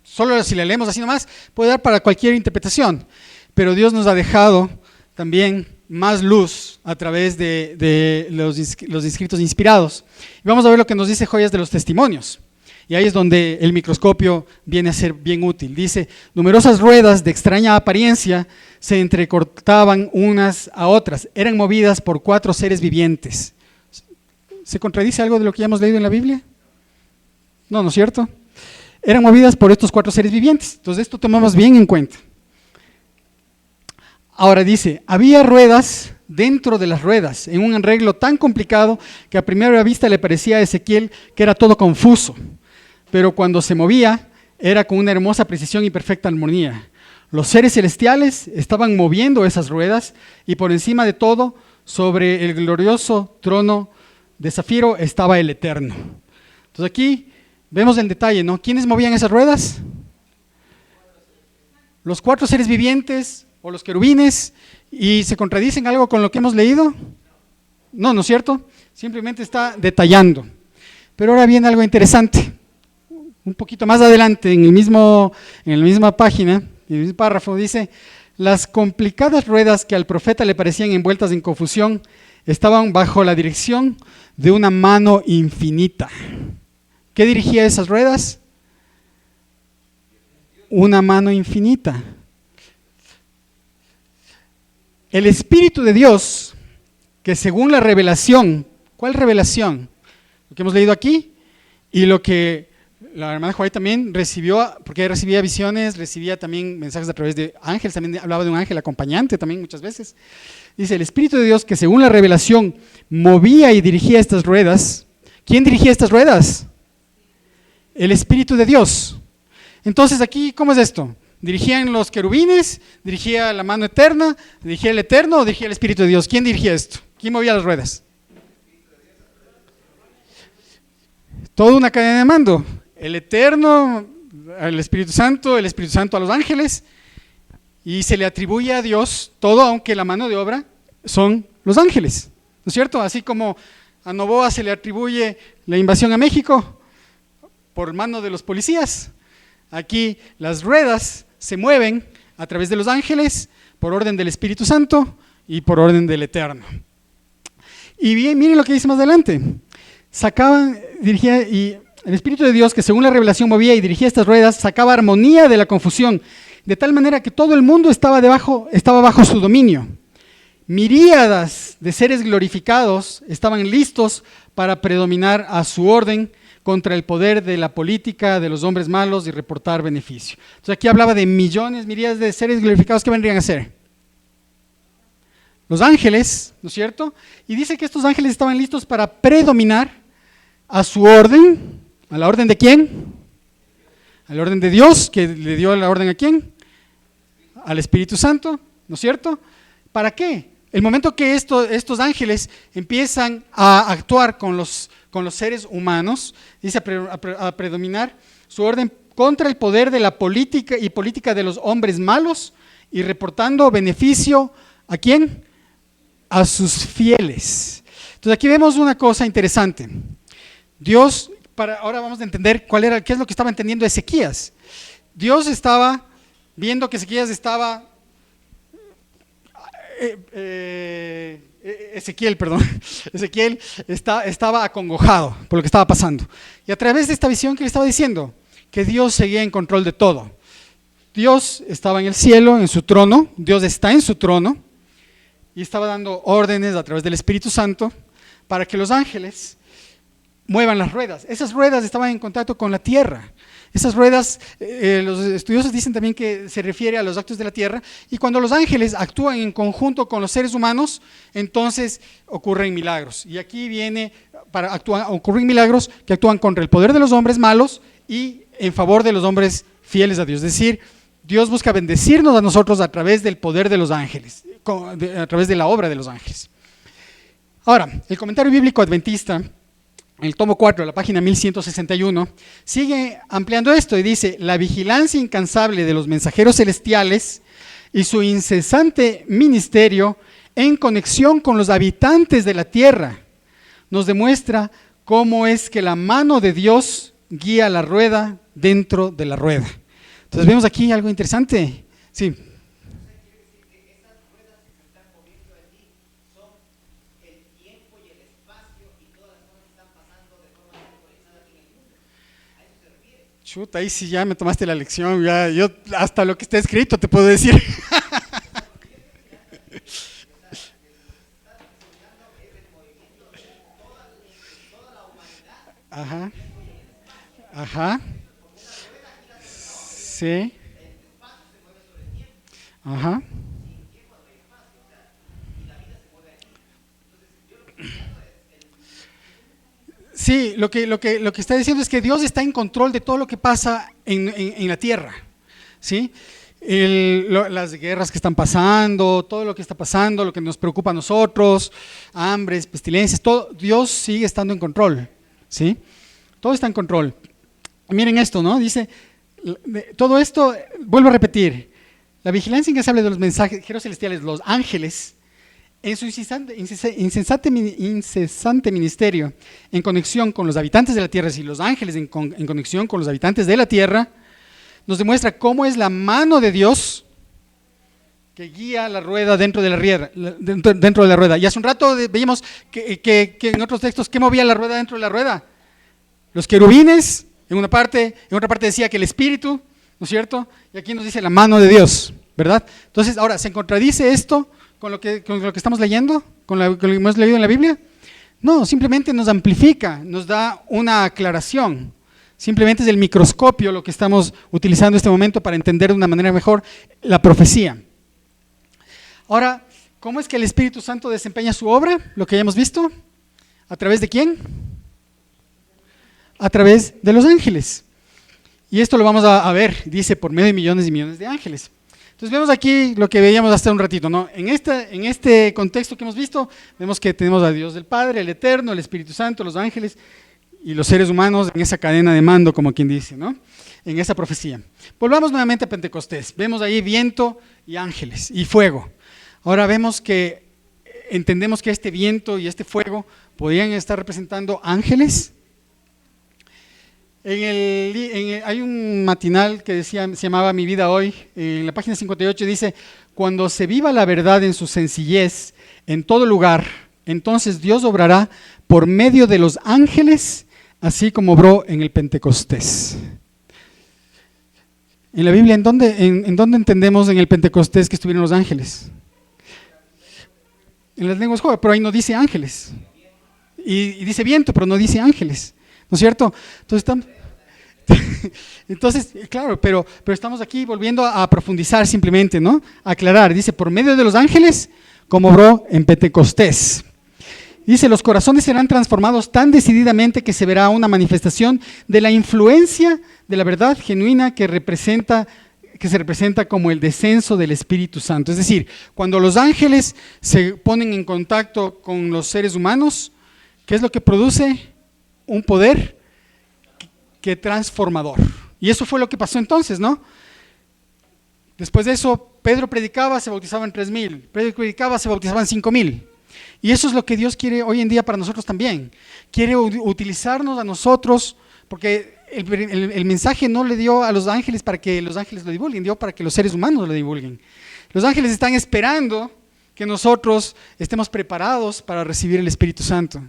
solo si la leemos así nomás, puede dar para cualquier interpretación, pero Dios nos ha dejado también más luz a través de los escritos inspirados. Y vamos a ver lo que nos dice Joyas de los Testimonios. Y ahí es donde el microscopio viene a ser bien útil. Dice, numerosas ruedas de extraña apariencia se entrecortaban unas a otras, eran movidas por 4 seres vivientes. ¿Se contradice algo de lo que ya hemos leído en la Biblia? No, ¿no es cierto? Eran movidas por estos 4 seres vivientes. Entonces esto tomamos bien en cuenta. Ahora dice, había ruedas dentro de las ruedas, en un arreglo tan complicado que a primera vista le parecía a Ezequiel que era todo confuso. Pero cuando se movía, era con una hermosa precisión y perfecta armonía. Los seres celestiales estaban moviendo esas ruedas y por encima de todo, sobre el glorioso trono de zafiro, estaba el Eterno. Entonces aquí vemos el detalle, ¿no? ¿Quiénes movían esas ruedas? Los 4 seres vivientes o los querubines. ¿Y se contradicen algo con lo que hemos leído? No, ¿no es cierto? Simplemente está detallando. Pero ahora viene algo interesante. Un poquito más adelante, en la misma página, en el mismo párrafo, dice, las complicadas ruedas que al profeta le parecían envueltas en confusión estaban bajo la dirección de una mano infinita. ¿Qué dirigía esas ruedas? Una mano infinita. El Espíritu de Dios, que según la revelación, ¿cuál revelación? Lo que hemos leído aquí y lo que la hermana Juárez también recibió, porque recibía visiones, recibía también mensajes a través de ángeles, también hablaba de un ángel acompañante también muchas veces. Dice, el Espíritu de Dios que según la revelación movía y dirigía estas ruedas. ¿Quién dirigía estas ruedas? El Espíritu de Dios. Entonces aquí, ¿cómo es esto? ¿Dirigían los querubines? ¿Dirigía la mano eterna? ¿Dirigía el Eterno o dirigía el Espíritu de Dios? ¿Quién dirigía esto? ¿Quién movía las ruedas? Toda una cadena de mando. El Eterno, el Espíritu Santo a los ángeles, y se le atribuye a Dios todo, aunque la mano de obra son los ángeles, ¿no es cierto? Así como a Noboa se le atribuye la invasión a México por mano de los policías, aquí las ruedas se mueven a través de los ángeles por orden del Espíritu Santo y por orden del Eterno. Y bien, miren lo que dice más adelante. Dirigía, y el Espíritu de Dios, que según la revelación movía y dirigía estas ruedas, sacaba armonía de la confusión, de tal manera que todo el mundo estaba bajo su dominio. Miríadas de seres glorificados estaban listos para predominar a su orden contra el poder de la política, de los hombres malos y reportar beneficio. Entonces aquí hablaba de millones, miríadas de seres glorificados que vendrían a ser los ángeles, ¿no es cierto? Y dice que estos ángeles estaban listos para predominar a su orden. ¿A la orden de quién? A la orden de Dios, que le dio la orden ¿a quién? Al Espíritu Santo, ¿no es cierto? ¿Para qué? El momento que estos ángeles empiezan a actuar con los seres humanos, dice a predominar su orden contra el poder de la política de los hombres malos y reportando beneficio ¿a quién? A sus fieles. Entonces aquí vemos una cosa interesante. Dios, ahora vamos a entender qué es lo que estaba entendiendo Ezequías. Dios estaba viendo que Ezequías estaba Ezequiel estaba acongojado por lo que estaba pasando. Y a través de esta visión que le estaba diciendo, que Dios seguía en control de todo. Dios estaba en el cielo, en su trono, Dios está en su trono, y estaba dando órdenes a través del Espíritu Santo para que los ángeles muevan las ruedas. Esas ruedas estaban en contacto con la tierra. Esas ruedas, los estudiosos dicen también que se refiere a los actos de la tierra, y cuando los ángeles actúan en conjunto con los seres humanos, entonces ocurren milagros. Y aquí viene, ocurren milagros que actúan contra el poder de los hombres malos y en favor de los hombres fieles a Dios. Es decir, Dios busca bendecirnos a nosotros a través del poder de los ángeles, a través de la obra de los ángeles. Ahora, el comentario bíblico adventista, el tomo 4, la página 1161, sigue ampliando esto y dice: la vigilancia incansable de los mensajeros celestiales y su incesante ministerio en conexión con los habitantes de la tierra nos demuestra cómo es que la mano de Dios guía la rueda dentro de la rueda. Entonces vemos aquí algo interesante. Sí. Chuta, ahí sí ya me tomaste la lección, ya, yo hasta lo que está escrito te puedo decir. Ajá, ajá, sí, ajá. Sí, lo que está diciendo es que Dios está en control de todo lo que pasa en la tierra, ¿sí? Las guerras que están pasando, todo lo que está pasando, lo que nos preocupa a nosotros, hambres, pestilencias, todo, Dios sigue estando en control, ¿sí? Todo está en control. Miren esto, ¿no? Dice, todo esto, vuelvo a repetir, la vigilancia incansable de los mensajeros celestiales, los ángeles, en su incesante ministerio en conexión con los habitantes de la tierra, y los ángeles en conexión con los habitantes de la tierra, nos demuestra cómo es la mano de Dios que guía la rueda dentro de la rueda. Y hace un rato veíamos que en otros textos, ¿qué movía la rueda dentro de la rueda? Los querubines, en otra parte decía que el Espíritu, ¿no es cierto? Y aquí nos dice la mano de Dios, ¿verdad? Entonces, ahora, ¿se contradice esto con lo que estamos leyendo, con lo que hemos leído en la Biblia? No, simplemente nos amplifica, nos da una aclaración. Simplemente es el microscopio lo que estamos utilizando en este momento para entender de una manera mejor la profecía. Ahora, ¿cómo es que el Espíritu Santo desempeña su obra? Lo que ya hemos visto. ¿A través de quién? a través de los ángeles. Y esto lo vamos a ver, dice, por medio de millones y millones de ángeles. Entonces vemos aquí lo que veíamos hasta un ratito, ¿no? En este contexto que hemos visto, vemos que tenemos a Dios del Padre, el Eterno, el Espíritu Santo, los ángeles y los seres humanos en esa cadena de mando, como quien dice, ¿no? En esa profecía. Volvamos nuevamente a Pentecostés. Vemos ahí viento y ángeles y fuego. Ahora entendemos que este viento y este fuego podrían estar representando ángeles. Hay un matinal que se llamaba Mi Vida Hoy, en la página 58 dice: cuando se viva la verdad en su sencillez, en todo lugar, entonces Dios obrará por medio de los ángeles, así como obró en el Pentecostés. En la Biblia, ¿en dónde entendemos en el Pentecostés que estuvieron los ángeles? En las lenguas jóvenes, pero ahí no dice ángeles. Y dice viento, pero no dice ángeles. ¿No es cierto? Entonces, claro, pero estamos aquí volviendo a profundizar simplemente, ¿no? A aclarar, dice, por medio de los ángeles, como obró en Pentecostés. Dice, los corazones serán transformados tan decididamente que se verá una manifestación de la influencia de la verdad genuina que se representa como el descenso del Espíritu Santo. Es decir, cuando los ángeles se ponen en contacto con los seres humanos, ¿qué es lo que produce? Un poder que transformador. Y eso fue lo que pasó entonces, ¿no? Después de eso, Pedro predicaba, se bautizaban 3,000. Pedro predicaba, se bautizaban 5,000. Y eso es lo que Dios quiere hoy en día para nosotros también. Quiere utilizarnos a nosotros, porque el mensaje no le dio a los ángeles para que los ángeles lo divulguen, dio para que los seres humanos lo divulguen. Los ángeles están esperando que nosotros estemos preparados para recibir el Espíritu Santo.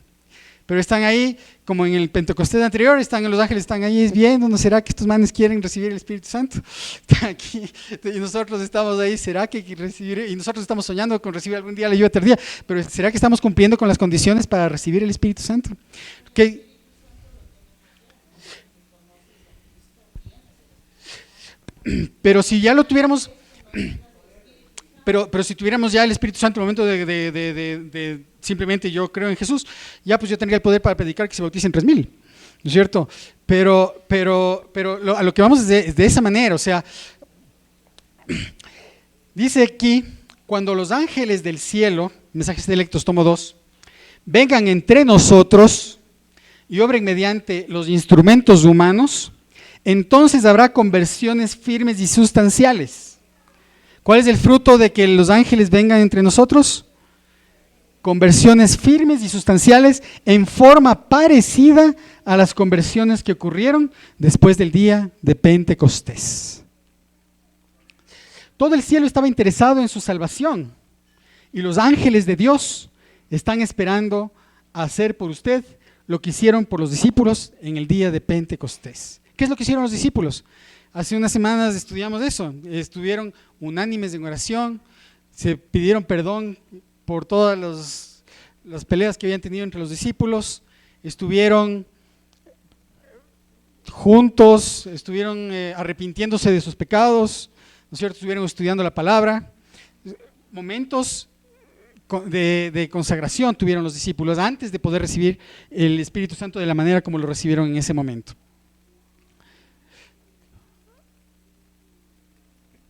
Pero están ahí, como en el Pentecostés anterior, los ángeles están ahí viendo, ¿no será que estos manes quieren recibir el Espíritu Santo? Están aquí, y nosotros estamos ahí, ¿será que recibir? Y nosotros estamos soñando con recibir algún día la lluvia tardía, pero ¿será que estamos cumpliendo con las condiciones para recibir el Espíritu Santo? ¿Qué? Pero si ya lo tuviéramos... Pero si tuviéramos ya el Espíritu Santo en el momento de simplemente yo creo en Jesús, ya pues yo tendría el poder para predicar que se bauticen 3,000, ¿no es cierto? Pero a lo que vamos es de esa manera, o sea, dice aquí, cuando los ángeles del cielo, mensajes selectos, tomo 2, vengan entre nosotros y obren mediante los instrumentos humanos, entonces habrá conversiones firmes y sustanciales. ¿Cuál es el fruto de que los ángeles vengan entre nosotros? Conversiones firmes y sustanciales en forma parecida a las conversiones que ocurrieron después del día de Pentecostés. Todo el cielo estaba interesado en su salvación y los ángeles de Dios están esperando hacer por usted lo que hicieron por los discípulos en el día de Pentecostés. ¿Qué es lo que hicieron los discípulos? Hace unas semanas estudiamos eso, estuvieron unánimes en oración, se pidieron perdón por todas las peleas que habían tenido entre los discípulos, estuvieron juntos, estuvieron arrepintiéndose de sus pecados, ¿no es cierto? Estuvieron estudiando la palabra, momentos de consagración tuvieron los discípulos antes de poder recibir el Espíritu Santo de la manera como lo recibieron en ese momento.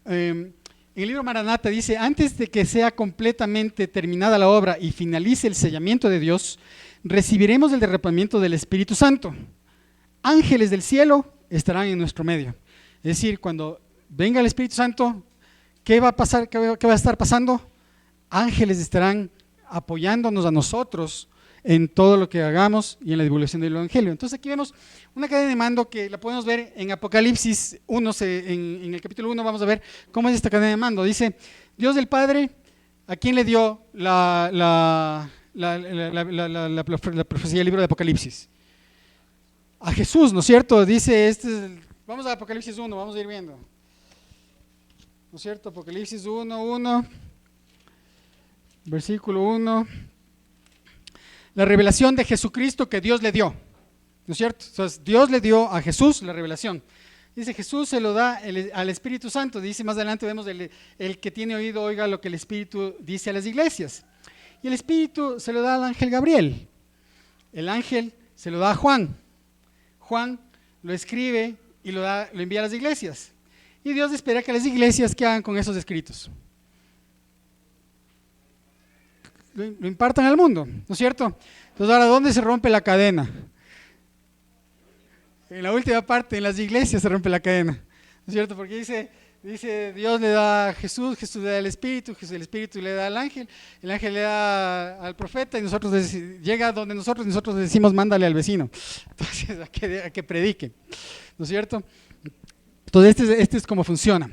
En el libro Maranata dice, antes de que sea completamente terminada la obra y finalice el sellamiento de Dios, recibiremos el derramamiento del Espíritu Santo. Ángeles del cielo estarán en nuestro medio. Es decir, cuando venga el Espíritu Santo, ¿qué va a pasar? ¿Qué va a estar pasando? Ángeles estarán apoyándonos a nosotros en todo lo que hagamos y en la divulgación del Evangelio. Entonces aquí vemos una cadena de mando que la podemos ver en Apocalipsis 1, en el capítulo 1 vamos a ver cómo es esta cadena de mando. Dice, Dios del Padre, ¿a quién le dio la profecía del libro de Apocalipsis? A Jesús, ¿no es cierto? Dice, vamos a Apocalipsis 1, vamos a ir viendo. ¿No es cierto? Apocalipsis 1, versículo 1. La revelación de Jesucristo que Dios le dio, ¿no es cierto? Entonces, Dios le dio a Jesús la revelación. Dice, Jesús se lo da al Espíritu Santo. Dice, más adelante vemos el que tiene oído, oiga lo que el Espíritu dice a las iglesias. Y el Espíritu se lo da al ángel Gabriel. El ángel se lo da a Juan. Juan lo escribe y lo envía a las iglesias. Y Dios espera que las iglesias, ¿qué hagan con esos escritos? Lo impartan al mundo, ¿no es cierto? Entonces ahora, ¿dónde se rompe la cadena? En la última parte, en las iglesias se rompe la cadena, ¿no es cierto? Porque dice Dios le da a Jesús, Jesús le da el Espíritu le da al ángel, el ángel le da al profeta y llega donde nosotros decimos mándale al vecino, entonces a que predique, ¿no es cierto? Entonces este es cómo funciona.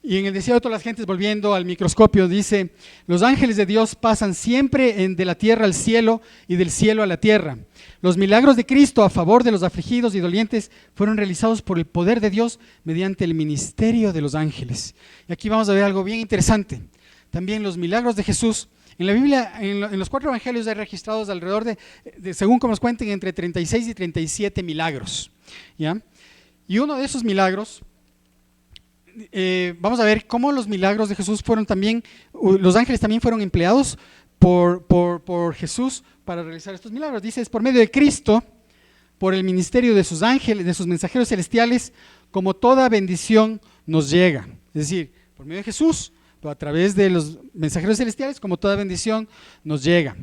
Y en el desierto las gentes, volviendo al microscopio, dice: los ángeles de Dios pasan siempre de la tierra al cielo y del cielo a la tierra. Los milagros de Cristo a favor de los afligidos y dolientes fueron realizados por el poder de Dios mediante el ministerio de los ángeles. Y aquí vamos a ver algo bien interesante. También los milagros de Jesús. En la Biblia, en los 4 evangelios hay registrados alrededor de, según como nos cuenten, entre 36 y 37 milagros, ¿ya? Y uno de esos milagros, vamos a ver cómo los milagros de Jesús fueron también, los ángeles también fueron empleados por Jesús para realizar estos milagros. Dice: es por medio de Cristo, por el ministerio de sus ángeles, de sus mensajeros celestiales, como toda bendición nos llega. Es decir, por medio de Jesús, pero a través de los mensajeros celestiales, como toda bendición nos llega.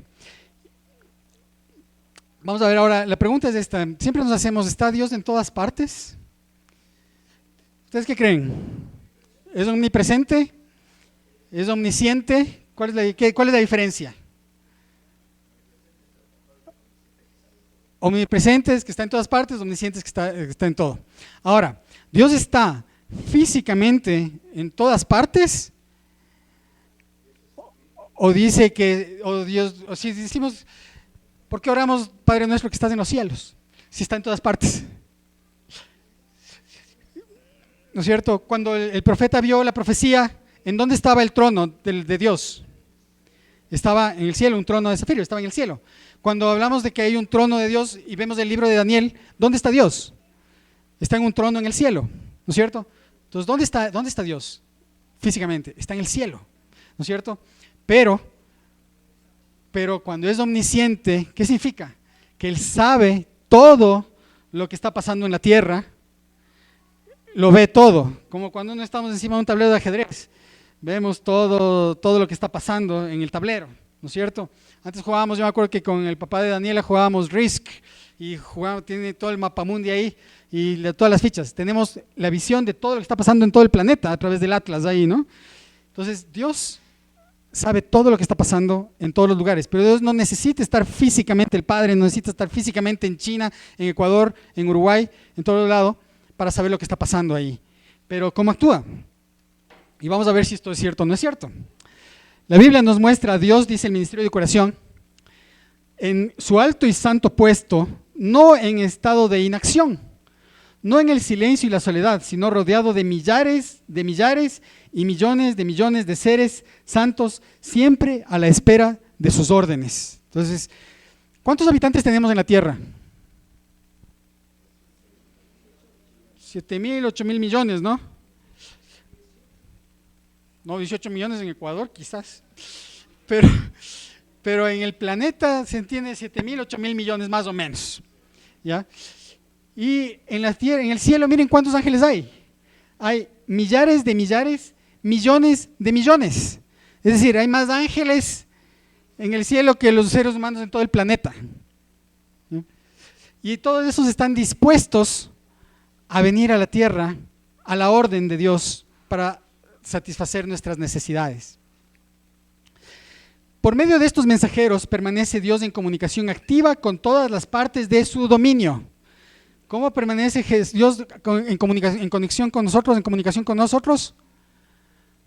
Vamos a ver ahora, la pregunta es esta: siempre nos hacemos, ¿está Dios en todas partes? ¿Ustedes qué creen? ¿Es omnipresente? ¿Es omnisciente? ¿Cuál es la diferencia? Omnipresente es que está en todas partes, omnisciente es que está en todo. Ahora, ¿Dios está físicamente en todas partes? O dice que, o si decimos, ¿por qué oramos Padre nuestro que estás en los cielos? Si está en todas partes, ¿no es cierto? Cuando el profeta vio la profecía, ¿en dónde estaba el trono de Dios? Estaba en el cielo, un trono de zafiro, estaba en el cielo. Cuando hablamos de que hay un trono de Dios y vemos el libro de Daniel, ¿dónde está Dios? Está en un trono en el cielo, ¿no es cierto? Entonces, ¿dónde está Dios físicamente? Está en el cielo, ¿no es cierto? Pero cuando es omnisciente, ¿qué significa? Que Él sabe todo lo que está pasando en la tierra, lo ve todo, como cuando no estamos encima de un tablero de ajedrez, vemos todo lo que está pasando en el tablero, ¿no es cierto? Antes jugábamos, yo me acuerdo que con el papá de Daniela jugábamos Risk y tiene todo el mapamundi ahí y todas las fichas. Tenemos la visión de todo lo que está pasando en todo el planeta a través del Atlas ahí, ¿no? Entonces Dios sabe todo lo que está pasando en todos los lugares, pero Dios no necesita estar físicamente, el Padre no necesita estar físicamente en China, en Ecuador, en Uruguay, en todo lado, para saber lo que está pasando ahí. Pero ¿cómo actúa? Y vamos a ver si esto es cierto o no es cierto. La Biblia nos muestra a Dios, dice el ministerio de curación, en su alto y santo puesto, no en estado de inacción, no en el silencio y la soledad, sino rodeado de millares y millones de seres santos, siempre a la espera de sus órdenes. Entonces, ¿cuántos habitantes tenemos en la tierra? 7,000, 8,000 millones, ¿no? No, 18 millones en Ecuador, quizás. Pero en el planeta se entiende 7,000, 8,000 millones más o menos, ¿ya? Y en la tierra, en el cielo, miren cuántos ángeles hay. Hay millares, millones de millones. Es decir, hay más ángeles en el cielo que los seres humanos en todo el planeta. ¿Sí? Y todos esos están dispuestos a venir a la tierra a la orden de Dios para satisfacer nuestras necesidades. Por medio de estos mensajeros permanece Dios en comunicación activa con todas las partes de su dominio. ¿Cómo permanece Dios en conexión con nosotros, en comunicación con nosotros?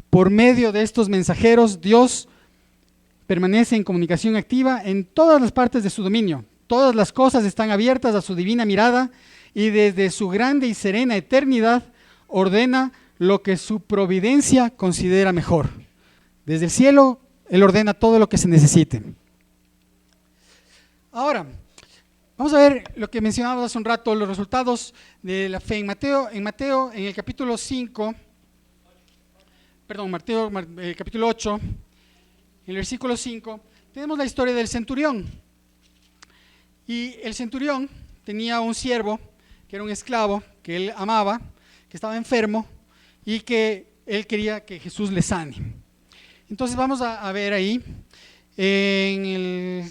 Por medio de estos mensajeros, Dios permanece en comunicación activa en todas las partes de su dominio. Todas las cosas están abiertas a su divina mirada y desde su grande y serena eternidad ordena lo que su providencia considera mejor. Desde el cielo, Él ordena todo lo que se necesite. Ahora, vamos a ver lo que mencionábamos hace un rato, los resultados de la fe en Mateo, en el capítulo 5, Mateo, capítulo 8, en el versículo 5, tenemos la historia del centurión. Y el centurión tenía un siervo que era un esclavo que él amaba, que estaba enfermo y que él quería que Jesús le sane. Entonces vamos a ver ahí en el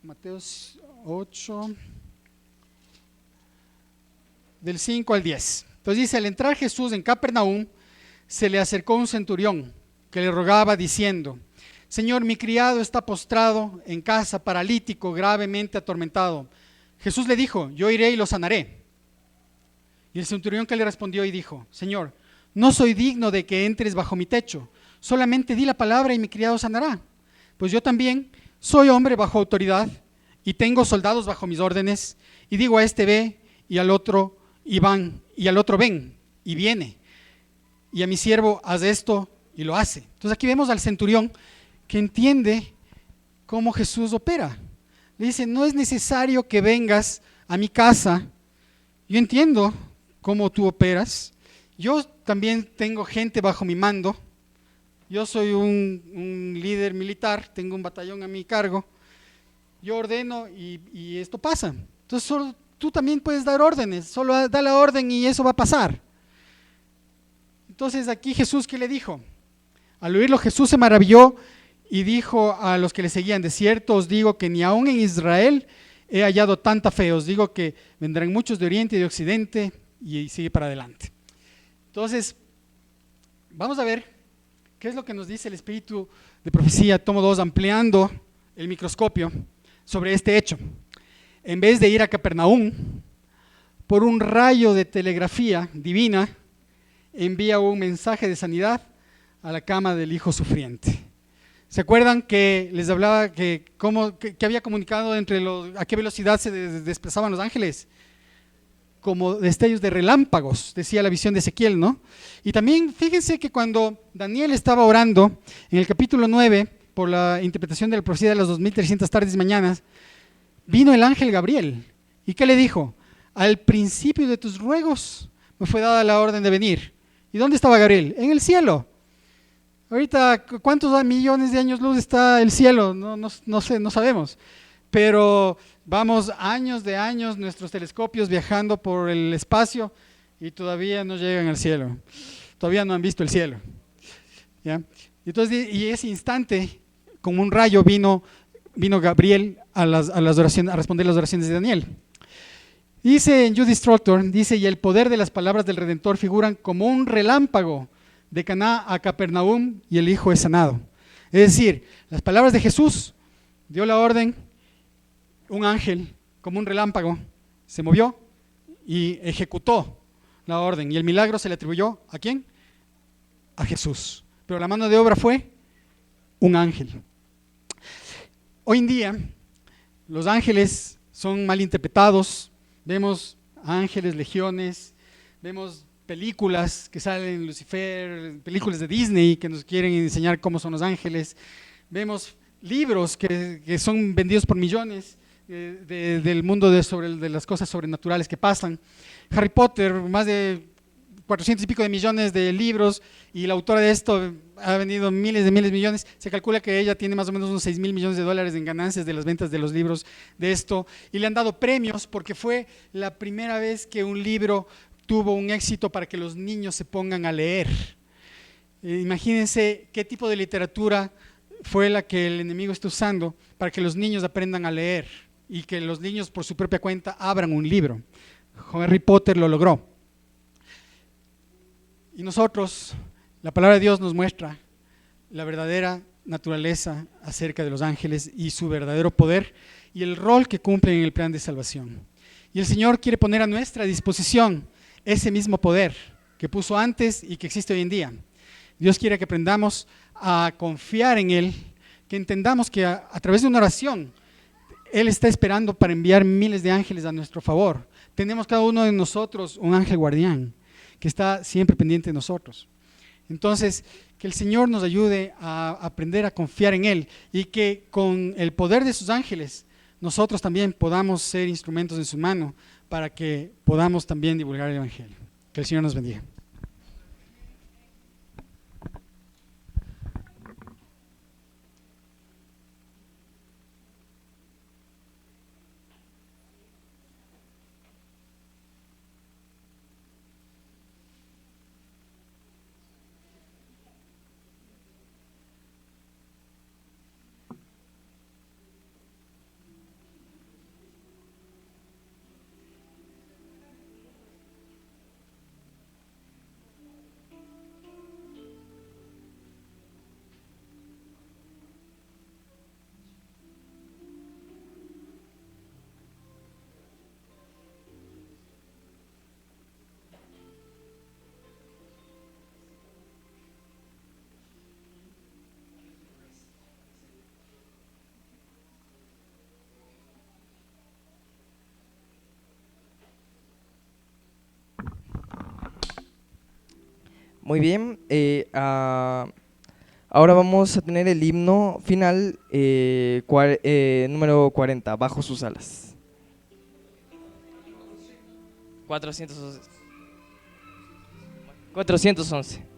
Mateo 8, del 5 al 10. Entonces dice: al entrar Jesús en Capernaum, se le acercó un centurión que le rogaba diciendo: Señor, mi criado está postrado en casa, paralítico, gravemente atormentado. Jesús le dijo: yo iré y lo sanaré. Y el centurión que le respondió y dijo: Señor, no soy digno de que entres bajo mi techo, solamente di la palabra y mi criado sanará. Pues yo también soy hombre bajo autoridad y tengo soldados bajo mis órdenes, y digo a este ve, y al otro y van, y al otro ven, y viene, y a mi siervo haz esto, y lo hace. Entonces aquí vemos al centurión que entiende cómo Jesús opera. Le dice: no es necesario que vengas a mi casa, yo entiendo cómo tú operas, yo también tengo gente bajo mi mando, yo soy un líder militar, tengo un batallón a mi cargo, yo ordeno y esto pasa. Entonces solo tú también puedes dar órdenes, solo da la orden y eso va a pasar. Entonces aquí Jesús, ¿qué le dijo? Al oírlo, Jesús se maravilló y dijo a los que le seguían: de cierto os digo que ni aún en Israel he hallado tanta fe. Os digo que vendrán muchos de oriente y de occidente, y sigue para adelante. Entonces vamos a ver qué es lo que nos dice el espíritu de profecía, tomo 2, ampliando el microscopio sobre este hecho. En vez de ir a Capernaum, por un rayo de telegrafía divina, envía un mensaje de sanidad a la cama del hijo sufriente. ¿Se acuerdan que les hablaba que había comunicado a qué velocidad se desplazaban los ángeles? Como destellos de relámpagos, decía la visión de Ezequiel, ¿no? Y también fíjense que cuando Daniel estaba orando en el capítulo 9 por la interpretación de la profecía de las 2300 tardes y mañanas, vino el ángel Gabriel. ¿Y qué le dijo? Al principio de tus ruegos me fue dada la orden de venir. ¿Y dónde estaba Gabriel? En el cielo. Ahorita, ¿cuántos millones de años luz está el cielo? No sé, no sabemos. Pero vamos años de años, nuestros telescopios viajando por el espacio y todavía no llegan al cielo. Todavía no han visto el cielo. ¿Ya? Entonces, y ese instante, como un rayo, vino Gabriel a responder las oraciones de Daniel. Dice en Judith Strother, dice: y el poder de las palabras del Redentor figuran como un relámpago de Caná a Capernaum, y el hijo es sanado. Es decir, las palabras de Jesús, dio la orden, un ángel como un relámpago se movió y ejecutó la orden, y el milagro se le atribuyó ¿a quién? A Jesús. Pero la mano de obra fue un ángel. Hoy en día los ángeles son mal interpretados. Vemos ángeles, legiones, vemos películas que salen, Lucifer, películas de Disney que nos quieren enseñar cómo son los ángeles. Vemos libros que son vendidos por millones del mundo de las cosas sobrenaturales que pasan. Harry Potter, más de 400 y pico de millones de libros, y la autora de esto ha vendido miles de millones. Se calcula que ella tiene más o menos unos 6,000 millones de dólares en ganancias de las ventas de los libros de esto, y le han dado premios porque fue la primera vez que un libro tuvo un éxito para que los niños se pongan a leer. Imagínense qué tipo de literatura fue la que el enemigo está usando para que los niños aprendan a leer y que los niños por su propia cuenta abran un libro. Harry Potter lo logró. Y nosotros, la palabra de Dios nos muestra la verdadera naturaleza acerca de los ángeles y su verdadero poder y el rol que cumplen en el plan de salvación. Y el Señor quiere poner a nuestra disposición ese mismo poder que puso antes y que existe hoy en día. Dios quiere que aprendamos a confiar en Él, que entendamos que a través de una oración Él está esperando para enviar miles de ángeles a nuestro favor. Tenemos cada uno de nosotros un ángel guardián que está siempre pendiente de nosotros. Entonces, que el Señor nos ayude a aprender a confiar en Él y que con el poder de sus ángeles nosotros también podamos ser instrumentos en su mano para que podamos también divulgar el Evangelio. Que el Señor nos bendiga. Muy bien, ahora vamos a tener el himno final número 40, Bajo sus alas. 411. 411.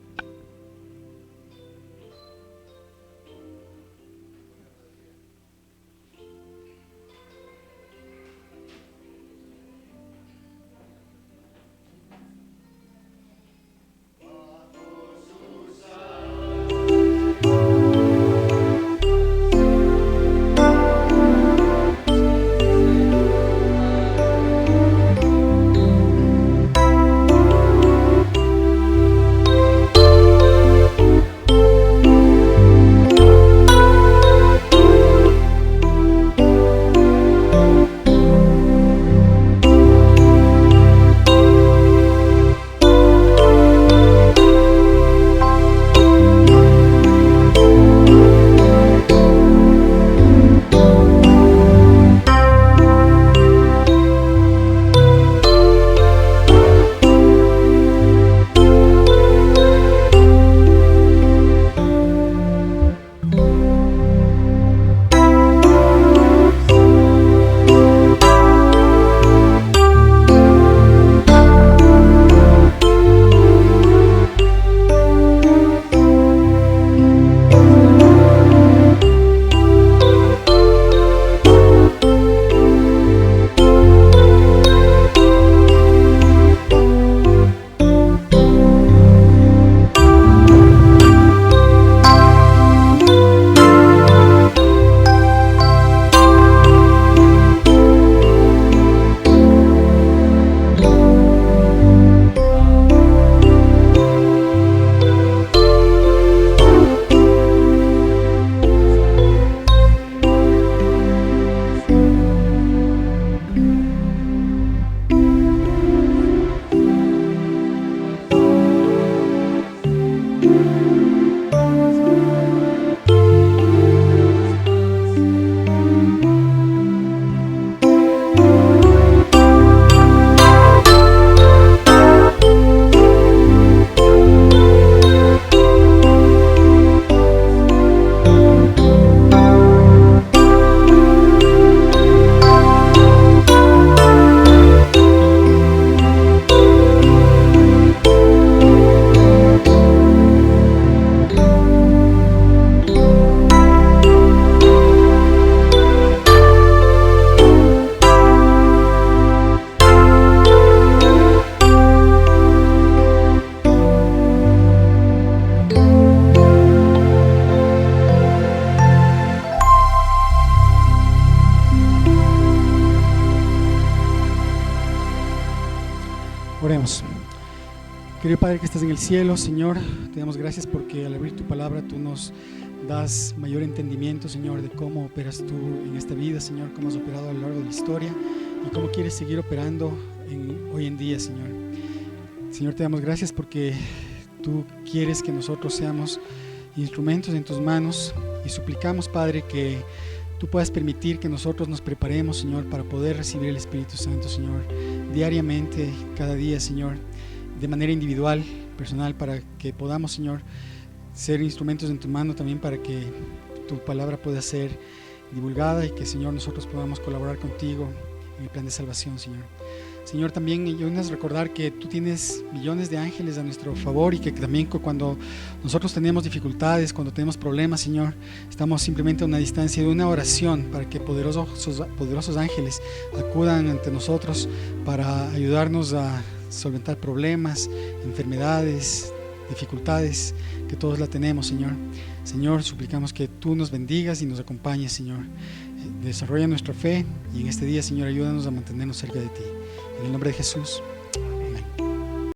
Oremos. Querido Padre que estás en el cielo, Señor, te damos gracias porque al abrir tu palabra tú nos das mayor entendimiento, Señor, de cómo operas tú en esta vida, Señor, cómo has operado a lo largo de la historia y cómo quieres seguir operando hoy en día, Señor. Señor, te damos gracias porque tú quieres que nosotros seamos instrumentos en tus manos y suplicamos, Padre, que tú puedas permitir que nosotros nos preparemos, Señor, para poder recibir el Espíritu Santo, Señor, diariamente, cada día, Señor, de manera individual, personal, para que podamos, Señor, ser instrumentos en tu mano también para que tu palabra pueda ser divulgada y que, Señor, nosotros podamos colaborar contigo en el plan de salvación, Señor. Señor, también ayúdanos a recordar que tú tienes millones de ángeles a nuestro favor y que también cuando nosotros tenemos dificultades, cuando tenemos problemas, Señor, estamos simplemente a una distancia de una oración para que poderosos ángeles acudan ante nosotros para ayudarnos a solventar problemas, enfermedades, dificultades, que todos la tenemos, Señor. Señor, suplicamos que tú nos bendigas y nos acompañes, Señor. Desarrolla nuestra fe y en este día, Señor, ayúdanos a mantenernos cerca de ti. En el nombre de Jesús.